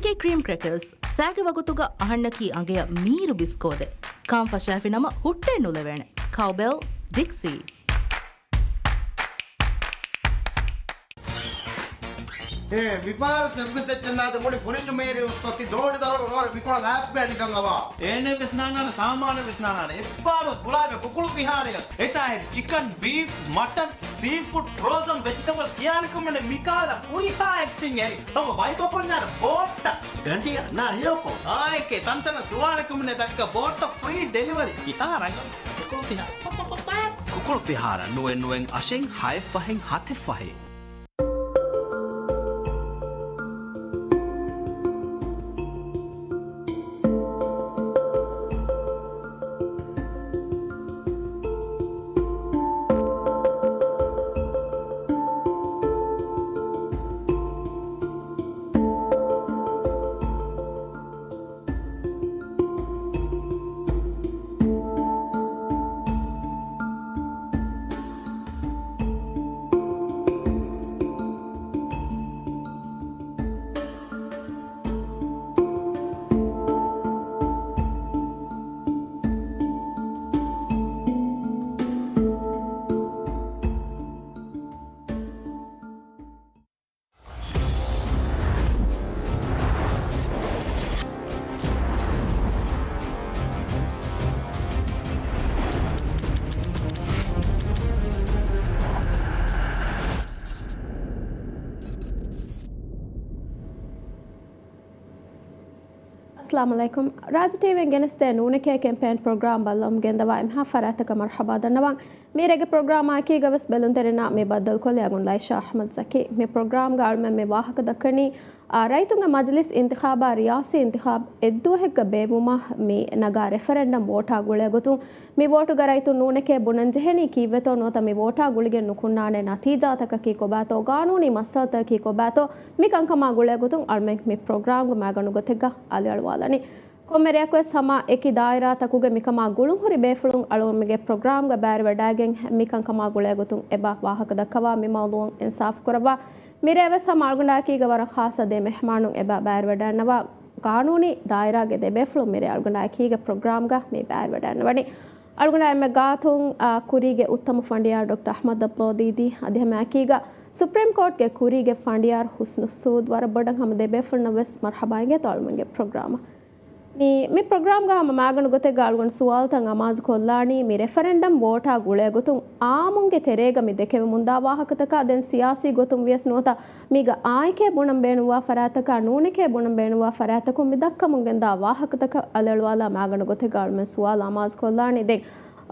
ನೂನಕೆ cream crackers ಸಾಗೆ ವಗುತುಗ ಅಹಣ್ಣಕಿ ಅಂಗೆಯ ಮೀರು ಬಿಸ್ಕೋದೆ ಕಾಂಫ Shafi ನಮ ಹುಟ್ಟೆ ನುಲೆವೇಣೆ ಕೌಬೆಲ್ Dixcy විපාර service එච්චනාද මොලි පොරිජු Mary උස්පති දෝඩි දරව නෝර විකොණ ලාස් බෑලි ගංගවා ඒනේ විස්නානන සාමාන්‍ය විස්නානන එප්පාම ගුලාබේ කුකුළු විහාරය එතයි චිකන් බීෆ් මටන් සී ෆුඩ් ෆ්‍රෝසන් වෙජිටබල්ස් කියානකමනේ මිකාලා පුරිහා ඇක්ටිං එරි තම වයිකොපොන්නාර බෝට්ට ගන්ටි නා හියෝකෝ ආයකේ තන්තන සුවානකමනේ දක්ක බෝට්ට ෆ්‍රී ඩෙලිවරි කිතාරංග කුකුළු විහාර නුවෙන් අෂෙන් 6 ෆහෙන් 7 ෆහේ السلام عليكم راج تي وين جنست نونك كامبين بروجرام بلوم جندوا امها فراتك مرحبا دنوان ميرege program aki gawas belunterina me baddal kole agun laisha ahmad zaki me program galme me wahaka dakani raitunga majlis intikhaba riyasi intikhab eddu hekka bevuma me naga referendum vote gule gotu me vote ga raitu nuneke bunan jeheni kiveto nota me vote gulige nukunnane natija taka ki kobato ganuni masata ki kobato me kankama gule gotu alme me program ga maganu gotega ali alwalani ಕೊಮ್ಮೆರೆಯಕ್ಕೆ ಸಮ ಏಕಿ ದಾಯರಾ ತಕುಗೆ ಮಿಕಮಾ ಗುಳುಂ ಹುರಿ ಬೇಫುಳುಂ ಅಳುಮಿಗೆ program ಗ Beary ವಡಾಗೆಂ ಮಿಕಂ comma ಗುಳೆ ಗೊತುಂ ಎಬಾ ವಾಹಕ ದಕ್ಕವಾ ಮಿಮೌಲುಂ ಇನ್ಸಾಫ್ ಕೊರವಾ ಮಿರೆವೆ ಸಮ ಅಳ್ಗುಂಡಾಕಿಗ ವರ ಖಾಸ ದೆ ಮೆಹಮಾನುಂ ಎಬಾ ಬ್ಯಾರಿ ವಡಾನವಾ ಕಾನೂನಿ ದಾಯರಾಗೆ ದೆ ಬೇಫುಳುಂ ಮಿರೆ ಅಳ್ಗುಂಡಾಕಿಗ program ಗ ಮಿ ಬ್ಯಾರಿ ವಡಾನವನಿ ಅಳ್ಗುಂಡಾ ಎಮ್ಮೆ ಗಾತುಂ ಕುರಿಗೆ ಉತ್ತಮ ಫಂಡಿಯಾರ್ ಡಾಕ್ಟರ್ ಅಹಮದ್ ಅಪ್ಲೋದೀದಿ ಅದೇ ಮ್ಯಾಕಿಗ ಸುಪ್ರೀಂ ಕೋರ್ಟ್ ಗೆ ಕುರಿಗೆ ಫಂಡಿಯಾರ್ ಹುಸ್ನು ಸೂದ್ ವರ ಬಡಂ ಹಮ ದೆ ಬೇಫುಳ್ನ ವೆಸ್ ಮರ್ಹಬಾಗೆ ತಾಳ್ಮಂಗೆ ಪ್ರೋಗ್ರಾಮ್ මේ ප්‍රෝග්‍රෑම් ගාම මාගණු ගොතේ ගාල්ගොන් සුවාල් තන් අමාස් කොල්ලානි මේ රෙෆරෙන්ඩම් වෝටා ගුලේ ගොතුන් ආමුන්ගේ තෙරේග මි දෙකෙම මුන්දා වාහකතක දැන් සියාසී ගොතුන් වියස් නොත මීග ආයිකේ බුණම් බේනුවා ෆරාතක නූනකේ බුණම් බේනුවා ෆරාතක මිදක්කමුන් ගෙන්දා වාහකතක අලල්වාලා මාගණු ගොතේ ගාල්මෙන් සුවාල් අමාස් කොල්ලානි දෙන්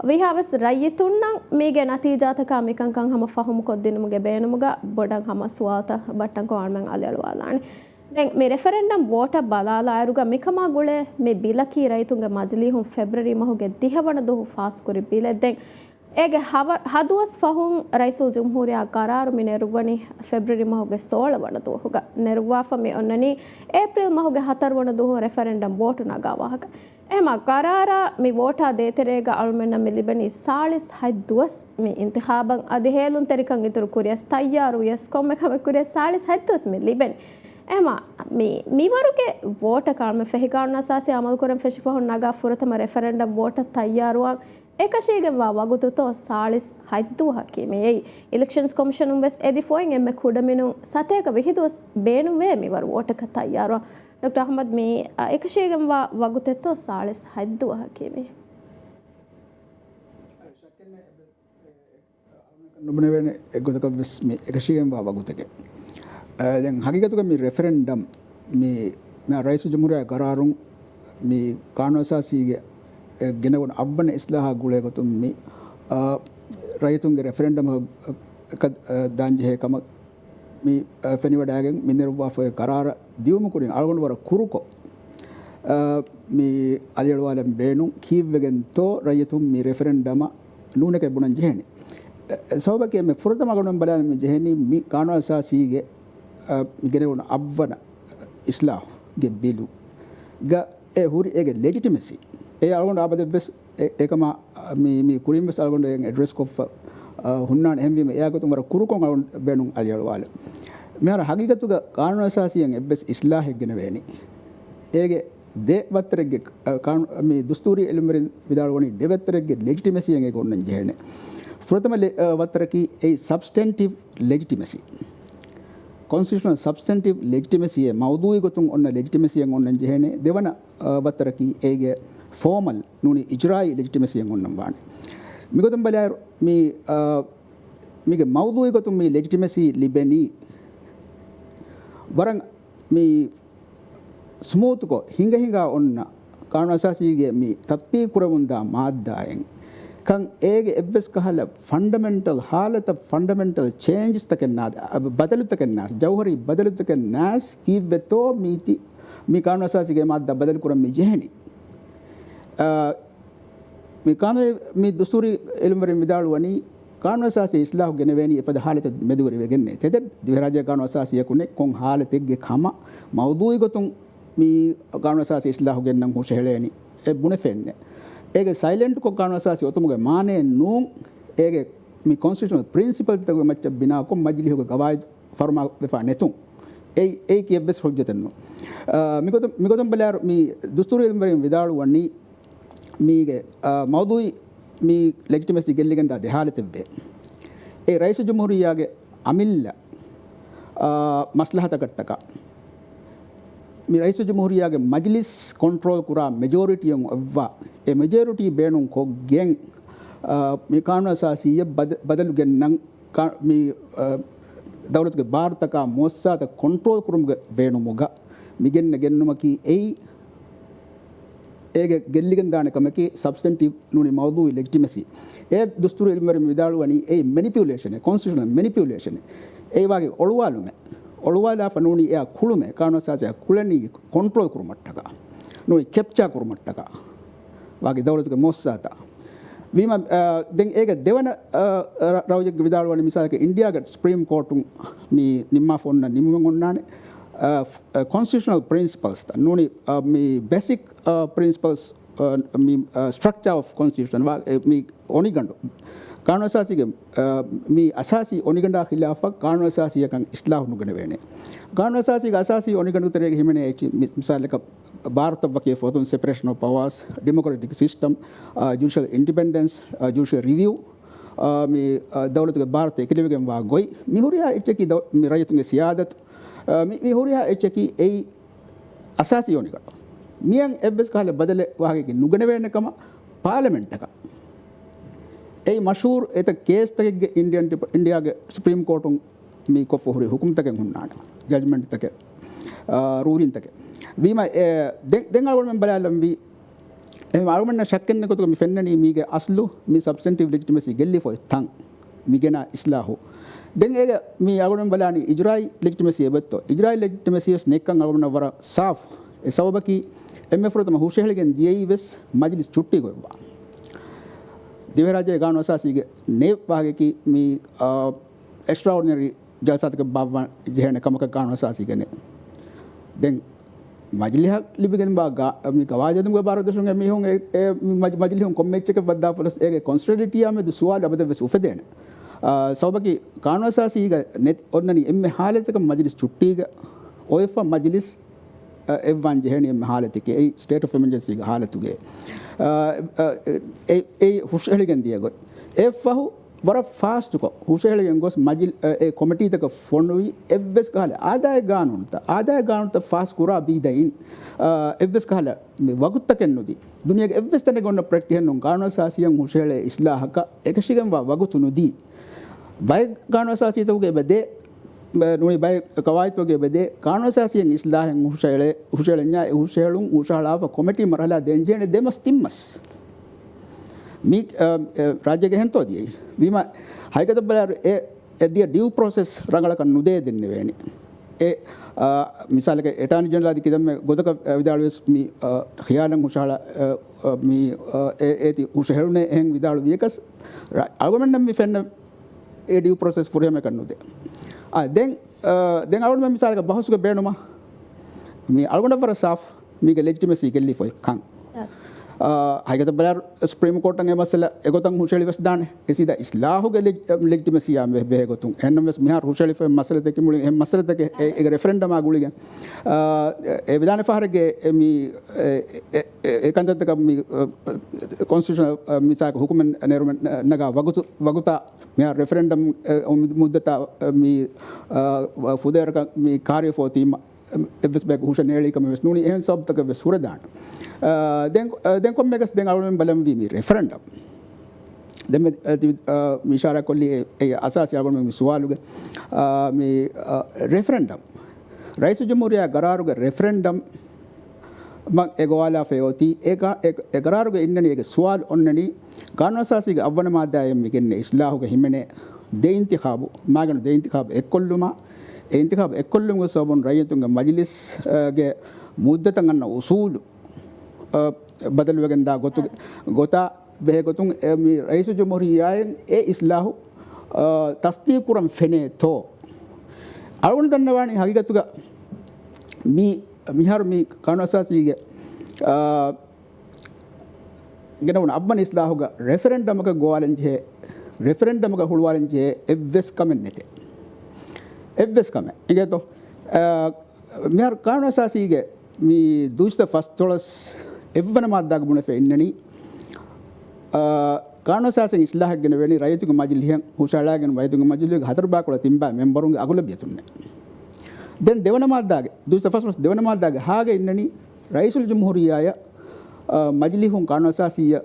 විහාවස් රයිතුන්නම් මේගේ නතිජාතක මිකංකං හම ෆහුම් කොද්දිනුමුගේ බේනුමුග බොඩං හම සුවාල්ත බට්ටං කොල්මෙන් අලල්වාලානි දැන් මේ රෙෆරෙන්ඩම් වෝට බලාලා අයරුග මිකමා ගුලේ මේ බිලකී රයිතුන්ගේ මජලිහුන් ෆෙබ්‍රවරි මහුගේ 30 වන දුහු ෆාස් කුරි බිලෙ දැන් ඒගේ හදුවස් ෆහුන් රයිසුල් ජම්හූරියා කරාරු මේ නෙරුවනි ෆෙබ්‍රවරි මහුගේ 16 වන දුහුග නෙරුවාෆ මේ ඔන්නනි ඒප්‍රිල් මහුගේ 4 වන දුහු රෙෆරෙන්ඩම් වෝට නගාවාහක එහෙම කරාරා මේ වෝටා දේතරේග අල්මෙන්න මිලිබනි 46 දුවස් මේ ඉන්තිඛාබන් අධිහෙලුන් තරිකන් ඉතුරු කුරියස් තයාරු යස් කොම්මකම කුරියස් 46 දුවස් මිලිබනි එම මීවරුගේ වෝට කර්ම ෆෙහිකාරණ අසාසි අමල් කරම් ෆෙෂිෆහොන් නගා ෆුරතම රෙෆරෙන්ඩම් වෝට තයාරුවන් එකශීගෙන් වා වගුතුතෝ 46 හකීමේ ඉලෙක්ෂන්ස් කොමිෂනුම් වෙස් එදි ෆෝයින් එම්මෙ කුඩමිනු සතේක විහිදුවස් බේනු වේ මීවරු වෝට ක තයාරුවන් ડોક્ટર અહમદ මේ එකශීගෙන් වා වගුතෙතෝ 46 හකීමේ නුබනේ වෙන එක්ගොතක වෙස් මේ එකශීගෙන් වා වගුතකේ දැන් හකිගතුක මේ රෙෆරෙන්ඩම් මේ රයිසු ජමුරියා කරාරුන් මේ කානු අසාසීගේ ගෙනවන අබ්බන ඉස්ලාහ ගුලේ ගතුම් මේ රයිතුන්ගේ රෙෆරෙන්ඩම් එක දාංජේ කම මේ ෆෙනි වඩාගෙන් මිනරුවා ෆේ කරාර දියුමු කුරින් අල්ගොන් වර කුරුකෝ මේ අලියලවාලම් බේනු කීවගෙන් තෝ රයිතුම් මේ රෙෆරෙන්ඩම නූනකේ බුණන් ජෙහෙනි සෝබකේ මේ ෆුරතම ගොනම් බලන මේ ජෙහෙනි මේ කානු අසාසීගේ මිගෙනවන අබ්වන ඉස්ලාම් ගේ බිලු ග ඒ හුරි ඒගේ ලෙජිටිමසි ඒ අල්ගොන් ආබද බස් ඒකම මේ කුරින් බස් අල්ගොන් එන් ඇඩ්‍රස් කොෆ හුන්නාන එම්වීම එයාගතුන් වර කුරුකොන් අල්ගොන් බේනුන් අලියලවාල මෙහර හගිගතුක කානුව අසාසියෙන් එබ්බස් ඉස්ලාහෙක් ගෙන වේනි ඒගේ දෙවත්තරගේ මේ දුස්තූරී එලිමරින් විදාල වනි දෙවත්තරගේ ලෙජිටිමසියෙන් එක ඔන්න ජෙහෙන ප්‍රථම වත්තරකී ඒ සබ්ස්ටැන්ටිව් ලෙජිටිමසි constitutional substantive legitimacy මවුදුයි ගොතුන් ඔන්න legitimacyයෙන් ඔන්න ජෙහෙනේ දෙවන වත්තරකී ඒගේ formal නුනි ඉජ්රායි legitimacyයෙන් ඔන්නම් වානේ මිගොතම් බලය මේක මවුදුයි ගොතුන් මේ legitimacy ලිබෙනි වරන් මේ ස්මූත් ko hinga ඔන්න කාණු අසාසීගේ මේ තත්පී කුරමුන්දා මාද්දායෙන් kan ege ebbes kahala fundamental halata fundamental changes takenna badalu takenna jawhari badalu takenna kibeto miti mi kaanu asasige madda badalu kuram mi jehni mi kaanu mi dusturi ilmari midalu wani kaanu asasi islahu geneveni epada halata meduri wegenne tede divaraja kaanu asasi yakune kon halategge kama mawdui gotun mi kaanu asasi islahu gennan husheleni e bune fenne ඒගේ silent को कानून असासी ඔතමුගේ මානේ නූන් ඒගේ මේ constitutional principle තක මච්ච බිනා කො මජ්ලිහ को गवायद फरमा बेफा नेतुं ඒ කියෙබ්බස් හොජ්ජතන්නු මිගොතම් බලාර මේ දුස්තුරු ඉල්මරින් විදාළු වන්නේ මීගේ මවුදුයි මේ ලෙජිටිමසි ගෙල්ලිගෙන් දා දෙහාලතෙබ්බේ ඒ රයිස් ජුම්හුරියාගේ අමිල්ල මස්ලහත කට්ටක මේ රයිස් ජුම්හුරියාගේ මජ්ලිස් कंट्रोल कुरा मेजॉरिटी अव्वा ए मेजॉरिटी बेणुं को गेंग මේ කාණු අසාසිය බදලු ගෙන්නන් මේ දවලත්ගේ ಭಾರತක මොස්සාත कंट्रोल කුරුම්ගේ බේණු මොග මිගෙන්න ගෙන්නුමකි එයි ඒගේ ගෙල්ලිගෙන් දාන කමකි සබ්ස්ටැන්ටිව් නුනි මවුදුයි ලෙජිටිමසි ඒ දුස්තුරු ඉල්මරි විදාළු වනි ඒ මැනිපියුලේෂන් කොන්ස්ටිටියුෂනල් මැනිපියුලේෂන් ඒ වගේ ඔළුවාලුමේ ඔළුවාලා ෆනුනි එයා කුළුමේ කාණු අසාසිය කුලනි कंट्रोल කුරුමට්ටක නුනි කෙප්චා කුරුමට්ටක වගේ දවලත්ගේ මොස්සාත වීම දැන් ඒක දෙවන රාජ්‍ය විදාල වන මිසාලක ඉන්දියාගේ සුප්‍රීම කෝර්ටුන් මේ නිම්මා ෆොන්න නිම්මන් ඔන්නානේ constitutional principles නෝනි මේ basic principles මේ structure of constitution මේ ඔනිගඬ කානු අසාසිගේ මේ අසාසි ඔනිගඬා ඛිලාෆා කානු අසාසියකන් ඉස්ලාහ් නුගන වෙන්නේ කානු අසාසිගේ අසාසි ඔනිගඬු තරේ හිමනේ මිසාලක ಭಾರತ ಬಗ್ಗೆ ಫೋಟೋನ್ separation of powers democratic system judicial independence judicial review ಮಿ ದೌಲತ್ಗೆ ಭಾರತ ಎಕಲಿವಿಗೆ ವಾ ಗೊಯ್ ಮಿಹುರಿಯಾ ಎಚ್ಚಕಿ ಮಿ ರಯತುಗೆ ಸಿಯಾದತ್ ಮಿಹುರಿಯಾ ಎಚ್ಚಕಿ ಏ ಅಸಾಸಿ ಯೋನಿಗಳು ಮಿಯಂ ಎಬ್ಬೆಸ್ ಕಾಲ ಬದಲೆ ವಾಗೆ ನುಗಣವೇನಕಮ ಪಾರ್ಲಿಮೆಂಟ್ ತಕ ಏ ಮಶೂರ್ ಎತ ಕೇಸ್ ತಗೆ ಇಂಡಿಯಾಗೆ ಸುಪ್ರೀಂ ಕೋರ್ಟ್ ಮಿ ಕೊಫುರಿ ಹುಕುಂ ತಗೆ ಹುನ್ನಾಡ ಜಜ್ಮೆಂಟ್ ತಗೆ ರೂಲಿಂಗ್ ತಗೆ වීම දෙංගල් වල බලලම් වී එහෙම ආගමන්න ශක්කෙන්න කොටක මි ෆෙන්නනි මීගේ අස්ලු මි සබ්ස්ටැන්ටිව් ලෙජිටිමසි ගෙල්ලි ෆොයි තන් මිගෙන ඉස්ලාහු දැන් ඒක මි ආගමන්න බලani ඉජ්රායි ලෙජිටිමසි එබත්තෝ ඉජ්රායි ලෙජිටිමසි නෙක්කන් ආගමන්න වර සාෆ් ඒ සවබකි එම්එෆ්රොතම හුෂෙහලගෙන් දියයිවස් මජ්ලිස් චුට්ටි ගොවා දිවරාජය ගාන අසාසිගේ නේ වාගේකි මි එක්ස්ට්‍රාઓඩිනරි ජල්සාතක බව ජෙහන කමක ගාන අසාසිගනේ දැන් මජලිහ ලිබිගෙන බා මේ ගවාජදුම් ගබාරදසුන් මේ හොන් ඒ මජලිහුන් කොම්මෙච් එක වද්දා පොලස් ඒගේ කොන්ස්ටිටියුටි ආමෙ සුවාල අබද වෙස් උෆදෙන සෝබකි කානවසාසීග නෙත් ඔන්නනි එම්මෙ हालतක මජලිස් චුට්ටිග ඔයෆ මජලිස් එවන් ජෙහනි එම්මෙ हालतක ඒ ස්ටේට් ඔෆ් එමර්ජන්සි ග हालතුගේ ඒ හුෂෙලිගෙන් දියගොත් ඒ ෆහු බර ෆාස්ට් කො හුෂෙලිගෙන් ගොස් මජිල් ඒ කොමිටි තක ෆොන්නුයි එබ්බස් කාල ආදාය ගානුන්ත ෆාස් කුරා බීදයින් එබ්බස් කාල මේ වගුත්තකෙන් නුදි දුනියගේ එබ්බස් තන ගොන්න ප්‍රැක්ටිස් නුන් කානවසාසියන් හුෂෙලේ ඉස්ලාහක එකශිගෙන් වගුතු නුදි බය කානවසාසිය තෝගේ බදේ නුයි බය කවයිතෝගේ බදේ කානවසාසියන් ඉස්ලාහෙන් හුෂෙලෙන්යා හුෂෙලුන් උෂාලාව කොමිටි මරලා දෙන්ජේනේ දෙමස් තිම්මස් मी राज्य के हेंतो दिए बीमा हाईकत बलार ए ड्यू प्रोसेस रंगल का नुदे दिन वेनी ए मिसाल के अटॉर्नी जनरल आदि किदम में गोदक विदालवेस मी खियालंग हुशाला मी एति हुशहरु ने हेंग विदाल वियकस आर्गुमेंट में फेन ए ड्यू प्रोसेस फुरे में करनु दे देन आउट में मिसाल का बहुत के बेनुमा मी आर्गुमेंट फॉर साफ मी के लेजिटिमेसी के लिए फॉर कांग හයගත බලාර ස්ප්‍රීම් කෝට්ටන්ගේ මසල එගොතන් හුෂලිවස් දාන එසිද ඉස්ලාහුගේ ලෙක්ටිමසියාම බෙහෙගොතුන් එන්නමස් මිහාර හුෂලිෆ මසලතක මුලින් එම් මසලතක ඒ රෙෆරෙන්ඩම් ආගුලිගෙන් ඒ විධාන ෆහරගේ මි ඒකන්තක මි කොන්ස්ටිටියුෂන් මිසාක හුකුමන් නෙරුම නගා වගුතා මිහාර රෙෆරෙන්ඩම් මුද්දතා මි ෆුදේරක මි කාර්ය ෆෝතීම එවස් බැක් හුෂන් එලිකම වෙස් නුනි එහෙන් සබ්තක වෙස් හුරදාන den kom megas den awmen balam vi mi referendum den mi shara kolli e asasi awmen mi suwaluga mi referendum raisu jamhuriya gararuga referendum mag egwala feyoti eka gararuga innani ege suwal onnani qanun asasi ge avwana madayam mi genne islahu ge himene de intikhabu maganu de intikhabu ekolluma e intikhabu ekollum ge sobon rayatunga majlis ge muddatan anna usul बदल वगंदा गोता बे गोतुंग मी rice जमहूरियायन ए इस्लाहु तस्दीकुरम फेने तो अरुण दन्नवाणी हकीकतुगा मी मिहार मी कानून असासीगे ගෙනවන අබ්බන ඉස්ලාහුග රෙෆරෙන්ඩම්ක ගෝවාලෙන්ජේ රෙෆරෙන්ඩම්ක හුළුවාලෙන්ජේ එව්වෙස් කමෙන් නැතේ එව්වෙස් කම ඉගේතෝ මිහාර කානූන අසාසීගේ මේ දුෂ්ත ෆස්තොලස් එව්වන මාද්දාග මුණෙ ඉන්නනි කානූන අසාසෙන් ඉස්ලාහක් ගෙන වෙනි රයිතුක මජ්ලිහෙන් හුෂාලාගෙන වයිතුක මජ්ලිහක හතර බාකොල තිම්බා මෙම්බරුන්ගේ අගුල බියතුන්නේ දැන් දෙවන මාද්දාගේ දුෂ්ත ෆස්තොලස් දෙවන මාද්දාගේ හාගේ ඉන්නනි රයිසුල් ජම්හූරියාය මජ්ලිහුන් කානූන අසාසිය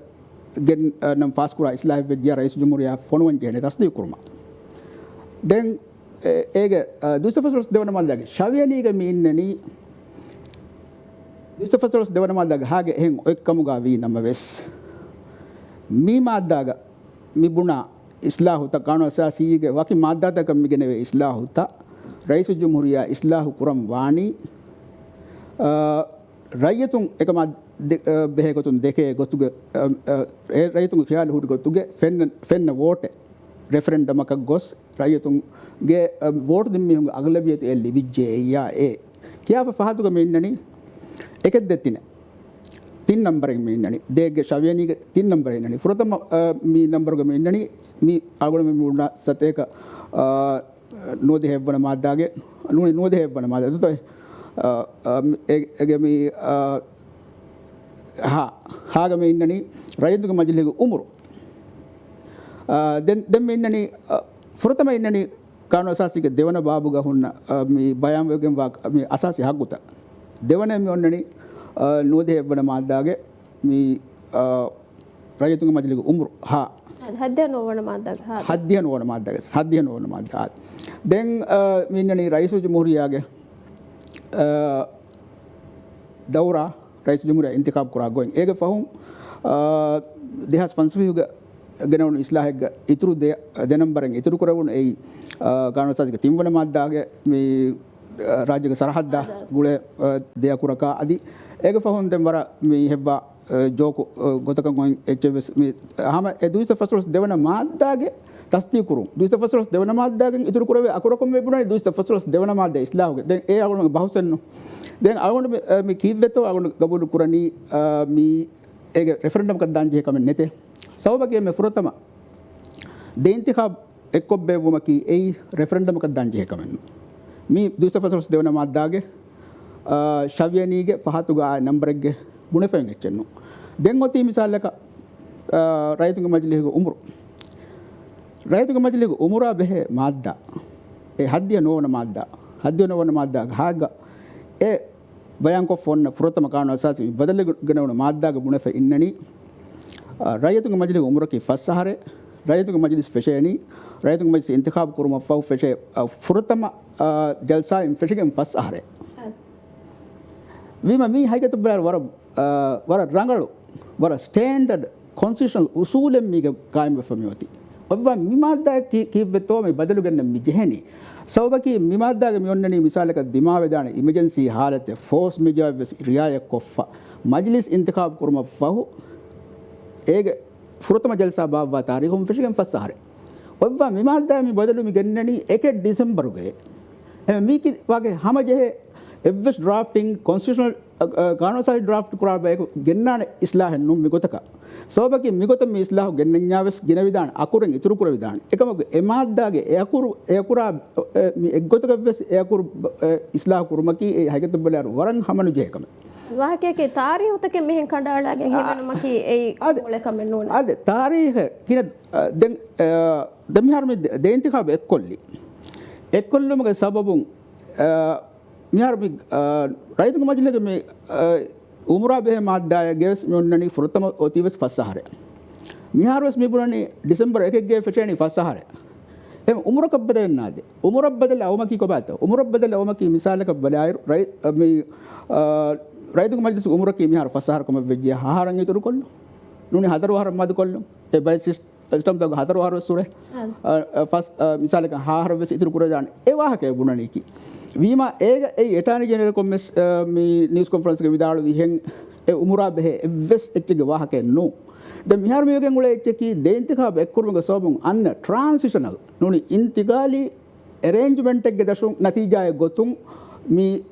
ගෙන් නම් ෆාස්කුරා ඉස්ලාහ වෙජ්ජා රයිස් ජම්හූරියා ෆොනුවන් ජේනේ තස්දීක් කුරුමා දැන් ඒක දුෂ්ත ෆස්තොලස් දෙවන මාද්දාගේ ශාවියනීගේ මේ ඉන්නනි දුෂ්ත ෆස්තොලස් දෙවන මාද්දාගේ හාගේ එහෙන් ඔයක්කමුගා වී නම වෙස් මේ මාද්දාග මිබුණා ඉස්ලාහුත කානූන අසාසියගේ වකි මාද්දාතක මිගෙන වේ ඉස්ලාහුත රයිස් ජම්හූරියා ඉස්ලාහු කුරම් වාණි රයිතුන් එකම බෙහෙගොතුන් දෙකේ ගොතුගේ රයිතුන් ඛයාල හුඩ ගොතුගේ ෆෙන්න වෝට් රෙෆරෙන්ඩමක ගොස් රයිතුන්ගේ වෝට් දෙම්මිහුන් අගලබියත එල්ලි විජ්ජේ යා ඒ කියාව ෆහතුක මෙන්නනි එකෙත් දෙත්තින තින් නම්බරෙන් මෙන්නනි දෙගේ ශාවියනීගේ තින් නම්බරෙන් මෙන්නනි ෆුරතම මී නම්බරක මෙන්නනි මී අගොණ මෙ මුණා සතේක නෝදේ හෙවන මාද්දාගේ නෝදේ හෙවන මාද්දා දුතයි එගමි ಹಾಗಮೆ ಇನ್ನನಿ ರೈತುಗ ಮಜಲಿಗೆ ಉಮರು ದೆಮ್ಮೆ ಇನ್ನನಿ ಫುರತಮ ಇನ್ನನಿ ಕಾನೂನು ಅಸಾಸಿಗೆ ದೇವನ ಬಾಬುಗ ಹುನ್ನ ಮಿ ಬಯಾಂ ಮಿ ಅಸಾಸಿ ಹಾಕುತ್ತ ದೇವನ ಮಿ ಒನ್ನನಿ ನೋದೆ ಹೆಬ್ಬನ ಮಾದ್ದಾಗೆ ಮಿ ರೈತುಗ ಮಜಲಿಗೆ ಉಮರು ಹದ್ಯ ನೋವಣ ಮಾದ್ದಾಗ ಹದ್ಯ ನೋವಣ ಮಾದ್ದಾಗ ದೆನ್ ಮಿ ಇನ್ನನಿ ರೈಸು ಜಮಹೂರಿಯಾಗೆ दौरा रईस जमहूरिया इंतखाब करा गोइंग एगे फहुं देहास फंसफीग ගෙනවුණු ඉස්ලාහක ඉතුරු දෙනම්බරෙන් ඉතුරු කරවුණු ඒ කානූන අසාසික තිම්වන මාද්දාගේ මේ රාජ්‍යක සරහද්දා ගුල දෙයකුරකා අදි ඒක ෆහොන් දෙම් වර මේ හෙබ්බා ජෝකු ගොතකන් ගොන් එච්චෙස් මේ හම ඒ දුයිස ෆස්ලස් දෙවන මාද්දාගේ තස්තිය කුරු දුයිස ෆස්ලස් දෙවන මාද්දාගෙන් ඉතුරු කරවේ අකුරකම් වෙබුණා දුයිස ෆස්ලස් දෙවන මාද්දා ඉස්ලාහුගේ දැන් ඒ අගොන බහුසෙන්නු දැන් අගොන මේ කීවෙතෝ අගොන ගබුඩු කුරණී මේ ඒක රෙෆරෙන්ඩම් කද්දාන් ජේ කම නැතේ සවබගේ මේ ෆුරතම දෙන්තිඛාබ් එක්කොබ්බේ වමකි ඒ රෙෆරෙන්ඩම් කද්දාන් ජේ කමන්න මේ දුයිස ෆස්ලස් දෙවන මාද්දාගේ ශාවියනීගේ පහතුගා නම්බරෙක්ගේ බුණෙෆෙන් එච්චෙන්නු දැන් ඔතී මිසාලක රයිතුගේ මජ්ලිහක උම්රු රයිතුගේ මජ්ලිහක උම්රා බෙහෙ මාද්දා ඒ හද්දිය නොවන මාද්දා ගාග ඒ බයංකො ෆොන්න ෆුරතම කානූන අසාසි බදල ගණවන මාද්දාගේ බුණෙෆ ඉන්නනි රයිතුගේ මජ්ලිහක උම්රකි ෆස්සහරේ රයිතුගේ මජ්ලිස් ෆෙෂේනි රයිතුගේ මජ්ලිස් ඉන්තිඛාබ් කුරුම ෆව් ෆෙෂේ ෆුරතම ජල්සා ඉන් ෆෙෂගෙන් ෆස්සහරේ විම මේ හයිගත බර වර රංගලු වර ස්ටෑන්ඩඩ් කොන්ස්ටිටියුෂනල් උසූලෙන් මේක කායම ෆමියෝති ඔබ මිමාද්දා කීවෙතෝ මේ බදලු ගන්න මිජහෙනි සවබකි මිමාද්දාගේ මියොන්නනි මිසාලක දිමාවේ දාන ඉමර්ජන්සි حالت ෆෝස් මෙජර් රියාය කොෆා මජ්ලිස් ඉන්තිඛාබ් කුරුම ෆහු ඒක ෆුරතම ජල්සා බාවා තාරීඛුම් ෆිෂගෙන් ෆස්සහරේ ඔබ මිමාද්දා මේ බදලු මි ගන්නනි 1 ඩිසෙම්බරුගේ මේක වගේ හැම ජෙහෙ එවස් ඩ්‍රාෆ්ටිං කොන්ස්ටිටියුෂනල් කානෝසයි ඩ්‍රාෆ්ට් කරා බයක ගෙන්නාන ඉස්ලාහෙන් නුම් මිගොතක සෝබකි මිගොත මේ ඉස්ලාහ ගෙන්නඤ්ඤාවස් ගෙන විදාන අකුරෙන් ඉතුරු කර විදාන එකමක එමාද්දාගේ එයකුරා මේ එක්ගොතක වෙස් එයකුරු ඉස්ලාහ කුරුමකි ඒ හයගත බලර වරන් හමනු ජේකම වාහකයේ තාරීහුතක මෙහෙන් කණ්ඩායලාගෙන් හිමනමකි ඒ මොලකම නෝන අද තාරීහ කින දැන් දමිහාර මේ දෙන්තිකාබ එක්කොල්ලමගේ සබබුන් මිහාර මේ රයිතුක මජිලක මේ උමරා බෙහ මාද්දාය ගෙස් මෙන්නනි ෆුරතම ඔතිවස් ෆස්සහරය මිහාරවස් මිබුණනි ඩිසෙම්බර් 1 ගේ ෆෙෂේනි ෆස්සහරය එම් උමරක බදෙන්නාද උමරක් බදල අවමකි කොබාත උමරක් බදල අවමකි මිසාලක බලාය රයි මේ රයිතුක මජිලස් උමරක මිහාර ෆස්සහර කොම වෙජ්ජිය හාරන් ඉතුරු කොල්ල නුනි හතර වහර මද කොල්ල ඒ බයිසිස් ස්ටම් තක හතර වහර සුරේ ෆස් මිසාලක හාර වෙස් ඉතුරු කර දාන ඒ වාහකේ බුණනිකි වීම ඒක ඒ එටානි ජෙනරල් කොම්මස් මේ නිවුස් කොන්ෆරන්ස් එක විදාළු විහෙන් ඒ උමුරා බෙහෙ එවස් එච්චගේ වාහකේ නෝ ද මිහාර මේගෙන් උල එච්චකි දෙන්තිකා බෙක්කුරුමක සෝබුන් අන්න ට්‍රාන්සිෂනල් නුනි ඉන්තිගාලි arrangement එකේ දශුන් නතිජාය ගොතුන් මේ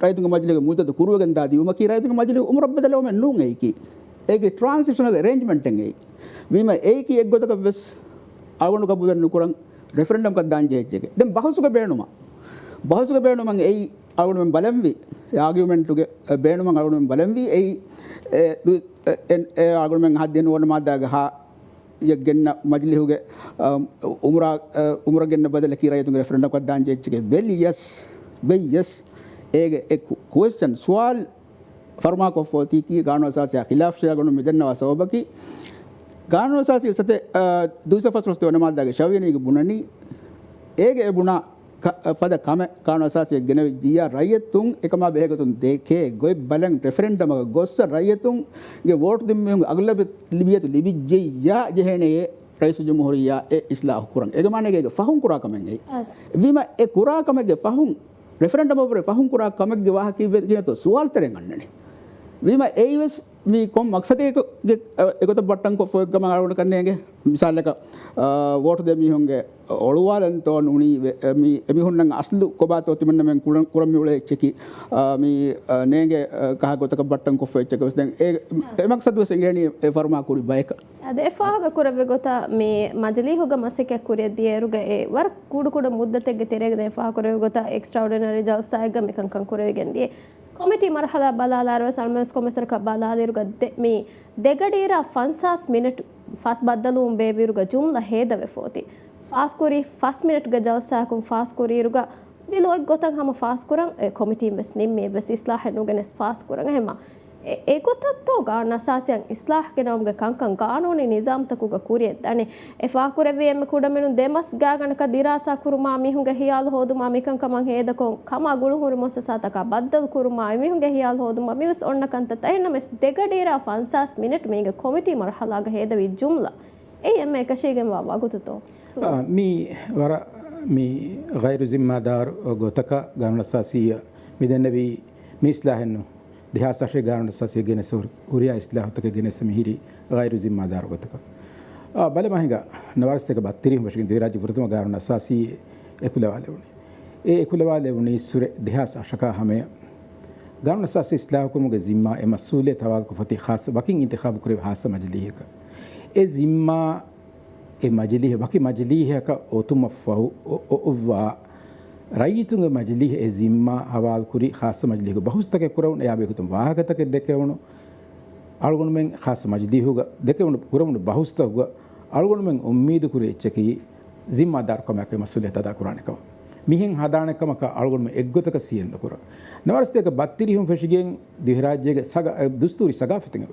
රයිතුක මජලික මුදද කුරුවගෙන් දාදී උමකි රයිතුක මජලික උමුරක් බදලව මෙන් නුන් ඒකි ඒකේ ට්‍රාන්සිෂනල් arrangement එකේ වීම ඒකි එක් ගොතක වෙස් අවුණු කබුදන් නුකරන් රෙෆරන්ඩම් කක් දාන් ජෙච්චකේ දැන් බහසුක බේනුමා බහසුක බේනුමන් ඒ අවුණුමෙන් බලම්වි ආගියුමන්ටුගේ බේනුමන් අවුණුමෙන් බලම්වි ඒ ආගියුමෙන් හදෙන වන මාදාග හා යගෙන්න මජලිහුගේ උමරා ගෙන්න බදල කීරයතුගේ රෙෆරන්ඩම් කක් දාන් ජෙච්චකේ බෙලියස් බෙයස් ඒගේ එක් ක්වෙස්චන් සවාල් फरमा को फोती की गानो असासी खिलाफ शेयर गनो मिदन्ना वसोबकी गानो असासी सते दूसरे फसल से होने मादा के शवियनी के बुननी एक ए बुना पद कम गानो असासी गने जिया रायतुं एकमा बेहगतुं देखे गोय बलंग रेफरेंडम गोस्स रायतुं गे वोट दिम अगलब लिबियत लिबिजिया जहेने रईस जमहूरिया ए इस्लाह कुरंग एक माने के फहुं कुरा कमेंगे विमा ए कुरा कमेंगे फहुं रेफरेंडम ओवर फहुं कुरा कमेंगे वाह की तो सवाल तरेंगन्ने विमा एवस मी कोम मकसद एक तो बटन को फोक गम आउट करने के मिसाल का वोट दे मी होंगे ओळवालन तो नुनी मी एमी हुन्नंग असलु को बात होती मन में कुरम मी उले चेकी मी नेगे कहा को तक बटन को फोक चेक उसने ए मकसद वसेंगेनी ए फरमा कुरी बाइक अदे फागा कुरबे गोता मी मजली होगा मसेके कुरे दियरुगा ए वर कुड कुड मुद्दतेगे तेरेगे दे फा कुरे गोता एक्स्ट्राऑर्डिनरी जलसायगा मे कंकं कुरे गेंदी कमिटी मरहला बलालारो सल्मस कोमेसर का बलालिरुगा मी देगडीरा 50 मिनट फास बदलूं बेबिरुगा जुमला हेदवे फोती फास कोरी 5 मिनट ग जलसा कुम फास कोरीरुगा बिलो गोतन हम फास कुरं कमिटी मेस निम्मे बस इस्लाह नुगनेस फास कुरं हेमा ඒකොතත්ෝ ගාන අසාසයන් ඉස්ලාහ කෙනවම්ග කංකං කානෝනේ නිසාම්තකුග කුරියෙත් අනේ එෆා කුරවේම කුඩමෙනු දෙමස් ගාගනක දිරාසා කුරුමා මිහුග හියාල් හෝදුමා මිකං කමං හේදකොන් කමා ගුළු හුරු මොසසාතක බද්දල් කුරුමා මිහුග හියාල් හෝදුමා මිවස් ඔන්න කන්ත තයිනමස් දෙගඩේරා 50 මිනිට් මේග කොමිටි මරහලාග හේදවි ජුම්ලා ඒ එම එකශීගෙන් වගුතතෝ මී වර මී ගෛරු ಜಿಮ್ಮಾದಾರ್ ගොතක ගාන අසාසිය මිදෙන්නවි මිස්ලාහෙන්නු දිහාසශේ ගාන සසිය ගෙනස උරියා ඉස්ලාහ තක ගෙනස මිහිරි ගෛරු ಜಿಮ್ಮಾದಾರ್ ගොතක බල මහිඟ නවර්ස්තක බත්තිරි වශයෙන් දේරාජි වෘතම ගාන සසී එකුලවාලේ වුණේ ඒ එකුලවාලේ වුණේ සුර දිහාසශක හැමය ගාන සසී ඉස්ලාහ කුමුගේ ಜಿಮ್ಮා එ මසූලියත් හවාල් කුෆති ખાસ වකින් ඉන්තිඛාබ කුරේ ખાસ මජලියක ඒ ಜಿಮ್ಮා ඒ මජලිය වකි මජලියක ඔතුම ෆහු ඔවා රයිතුන්ගේ මජලිහ ඒ ಜಿಮ್ಮා හවාල් කුරි ખાસ මජලියක බහුස්තක කුරවුන යාබේකුතුම් වාහකතක දෙකවුණු අල්ගොනුමෙන් ખાસ මජලිහුග දෙකවුණු කුරවුණු බහුස්තක අල්ගොනුමෙන් උම්මීදු කුරේ එච්චකි ಜಿಮ್ಮಾದಾರ್ කමක මසූලියත අදා කුරානකම මිහින් හදානකමක අල්ගොනුම එක්ගොතක සියන්න කුර නවර්ස්තක බත්තිරිහුම් ෆෙෂිගෙන් දිහරාජ්‍යගේ සග දුස්තුරි සගාෆතිංග